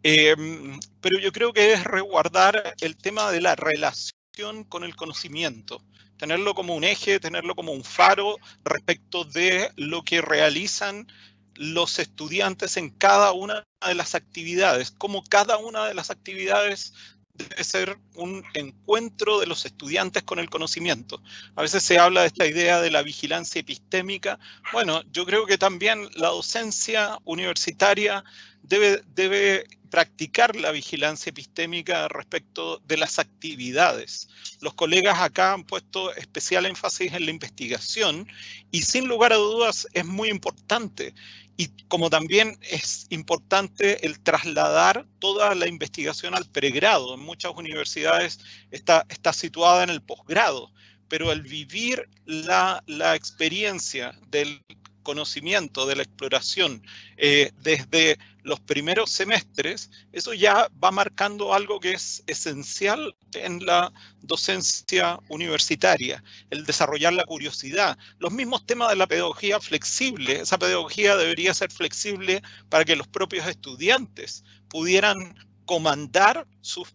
pero yo creo que es resguardar el tema de la relación con el conocimiento, tenerlo como un eje, tenerlo como un faro respecto de lo que realizan los estudiantes en cada una de las actividades, cómo cada una de las actividades debe ser un encuentro de los estudiantes con el conocimiento. A veces se habla de esta idea de la vigilancia epistémica. Bueno, yo creo que también la docencia universitaria debe practicar la vigilancia epistémica respecto de las actividades. Los colegas acá han puesto especial énfasis en la investigación y sin lugar a dudas es muy importante. Y como también es importante el trasladar toda la investigación al pregrado. En muchas universidades está situada en el posgrado, pero el vivir la experiencia del conocimiento, de la exploración desde los primeros semestres, eso ya va marcando algo que es esencial en la docencia universitaria, el desarrollar la curiosidad. Los mismos temas de la pedagogía flexible, esa pedagogía debería ser flexible para que los propios estudiantes pudieran comandar su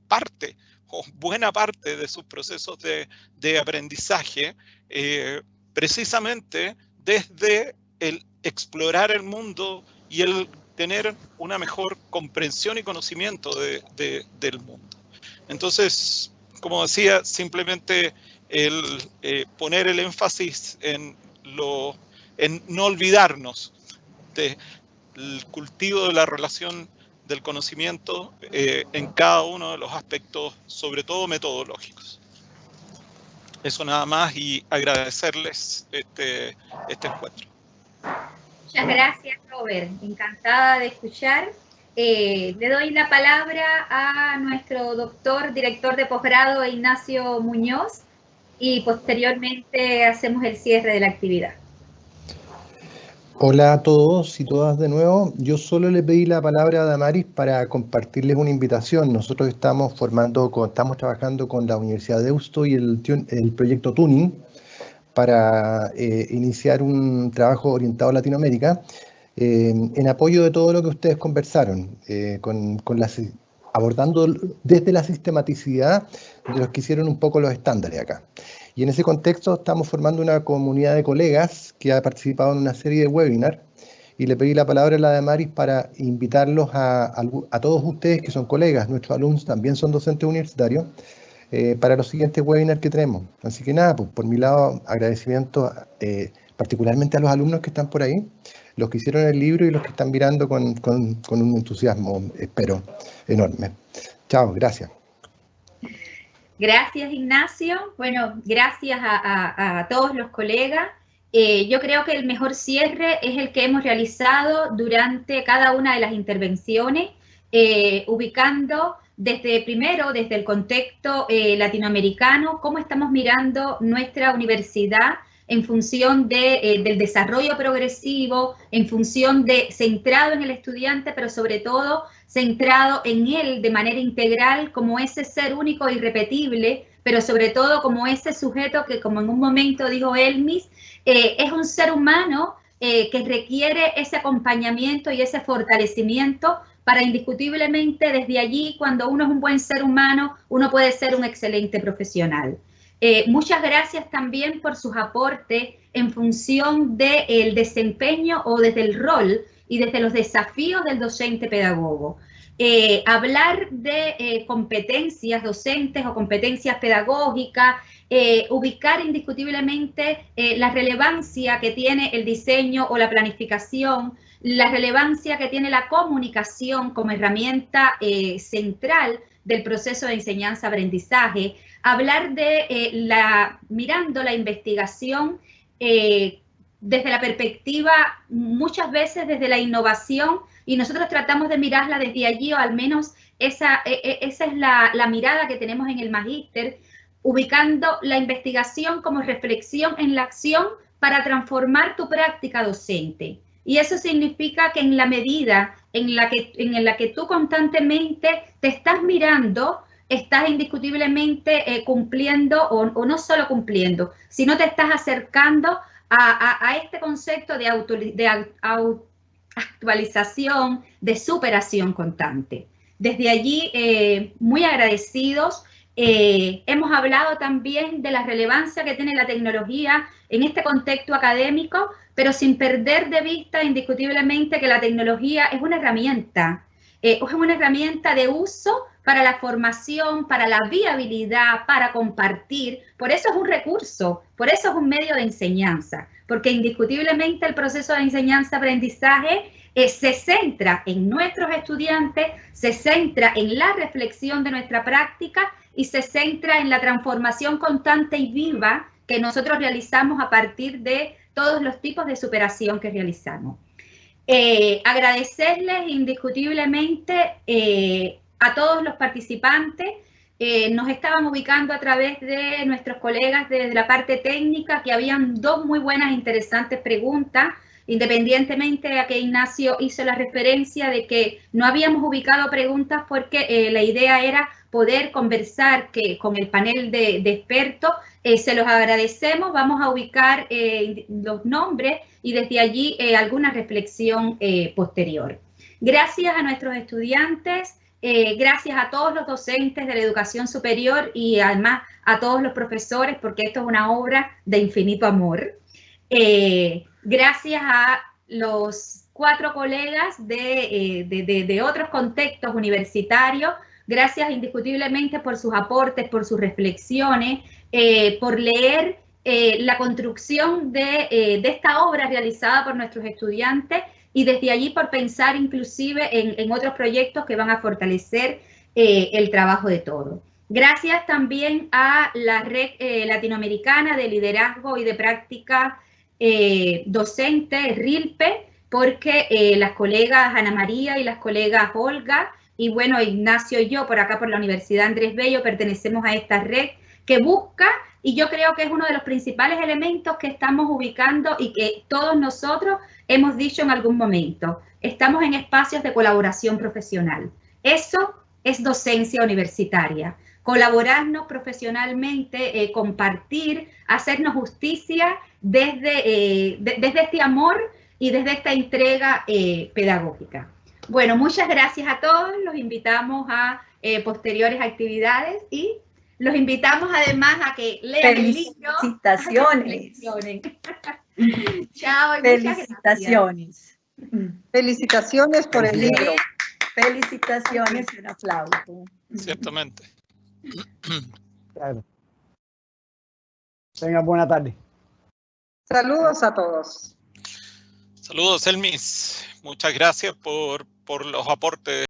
parte o buena parte de sus procesos de aprendizaje, precisamente desde el explorar el mundo y el tener una mejor comprensión y conocimiento del mundo. Entonces, como decía, simplemente el poner el énfasis en no olvidarnos del cultivo de la relación del conocimiento en cada uno de los aspectos, sobre todo metodológicos. Eso nada más y agradecerles este encuentro. Muchas gracias, Robert. Encantada de escuchar. Le doy la palabra a nuestro doctor, director de posgrado, Ignacio Muñoz, y posteriormente hacemos el cierre de la actividad. Hola a todos y todas de nuevo. Yo solo le pedí la palabra a Damaris para compartirles una invitación. Nosotros estamos trabajando con la Universidad de Deusto y el proyecto Tuning para iniciar un trabajo orientado a Latinoamérica en apoyo de todo lo que ustedes conversaron, abordando desde la sistematicidad de los que hicieron un poco los estándares acá. Y en ese contexto estamos formando una comunidad de colegas que ha participado en una serie de webinars y le pedí la palabra a la Damaris para invitarlos a todos ustedes que son colegas, nuestros alumnos también son docentes universitarios, para los siguientes webinars que tenemos. Así que nada, pues, por mi lado, agradecimiento particularmente a los alumnos que están por ahí, los que hicieron el libro y los que están mirando con un entusiasmo, espero, enorme. Chao, gracias. Gracias, Ignacio. Bueno, gracias a todos los colegas. Yo creo que el mejor cierre es el que hemos realizado durante cada una de las intervenciones, ubicando desde el contexto latinoamericano, cómo estamos mirando nuestra universidad en función del desarrollo progresivo, en función centrado en el estudiante, pero sobre todo centrado en él de manera integral como ese ser único e irrepetible, pero sobre todo como ese sujeto que, como en un momento dijo Elmis, es un ser humano que requiere ese acompañamiento y ese fortalecimiento para indiscutiblemente desde allí, cuando uno es un buen ser humano, uno puede ser un excelente profesional. Muchas gracias también por sus aportes en función del desempeño o desde el rol y desde los desafíos del docente pedagogo. Hablar de competencias docentes o competencias pedagógicas, ubicar indiscutiblemente la relevancia que tiene el diseño o la planificación, la relevancia que tiene la comunicación como herramienta central del proceso de enseñanza-aprendizaje, hablar de mirando la investigación desde la perspectiva, muchas veces desde la innovación, y nosotros tratamos de mirarla desde allí, o al menos esa es la mirada que tenemos en el magíster, ubicando la investigación como reflexión en la acción para transformar tu práctica docente. Y eso significa que en la medida en la que tú constantemente te estás mirando, estás indiscutiblemente cumpliendo, o no solo cumpliendo, sino te estás acercando a este concepto de actualización, de superación constante. Desde allí, muy agradecidos. Hemos hablado también de la relevancia que tiene la tecnología en este contexto académico, pero sin perder de vista indiscutiblemente que la tecnología es una herramienta de uso para la formación, para la viabilidad, para compartir. Por eso es un recurso, por eso es un medio de enseñanza, porque indiscutiblemente el proceso de enseñanza-aprendizaje se centra en nuestros estudiantes, se centra en la reflexión de nuestra práctica y se centra en la transformación constante y viva que nosotros realizamos a partir de todos los tipos de superación que realizamos. Agradecerles indiscutiblemente a todos los participantes. Nos estaban ubicando a través de nuestros colegas de la parte técnica, que habían dos muy buenas, interesantes preguntas, independientemente de que Ignacio hizo la referencia de que no habíamos ubicado preguntas porque la idea era poder conversar con el panel de expertos. Se los agradecemos, vamos a ubicar los nombres y desde allí alguna reflexión posterior. Gracias a nuestros estudiantes, gracias a todos los docentes de la educación superior y además a todos los profesores, porque esto es una obra de infinito amor. Gracias a los 4 colegas de otros contextos universitarios, gracias indiscutiblemente por sus aportes, por sus reflexiones, por leer la construcción de esta obra realizada por nuestros estudiantes y desde allí por pensar inclusive en otros proyectos que van a fortalecer el trabajo de todos. Gracias también a la Red Latinoamericana de Liderazgo y de Práctica Docente, RILPE, porque las colegas Ana María y las colegas Olga, y bueno, Ignacio y yo por acá por la Universidad Andrés Bello pertenecemos a esta red que busca, y yo creo que es uno de los principales elementos que estamos ubicando y que todos nosotros hemos dicho en algún momento. Estamos en espacios de colaboración profesional. Eso es docencia universitaria. Colaborarnos profesionalmente, compartir, hacernos justicia desde este amor y desde esta entrega pedagógica. Bueno, muchas gracias a todos. Los invitamos a posteriores actividades y los invitamos además a que lean el libro. Felicitaciones. Chao y felicitaciones. Muchas gracias. Felicitaciones por el libro. Felicitaciones y un aplauso. Ciertamente. Claro. Tengan buena tarde. Saludos a todos. Saludos, Elmis. Muchas gracias por los aportes.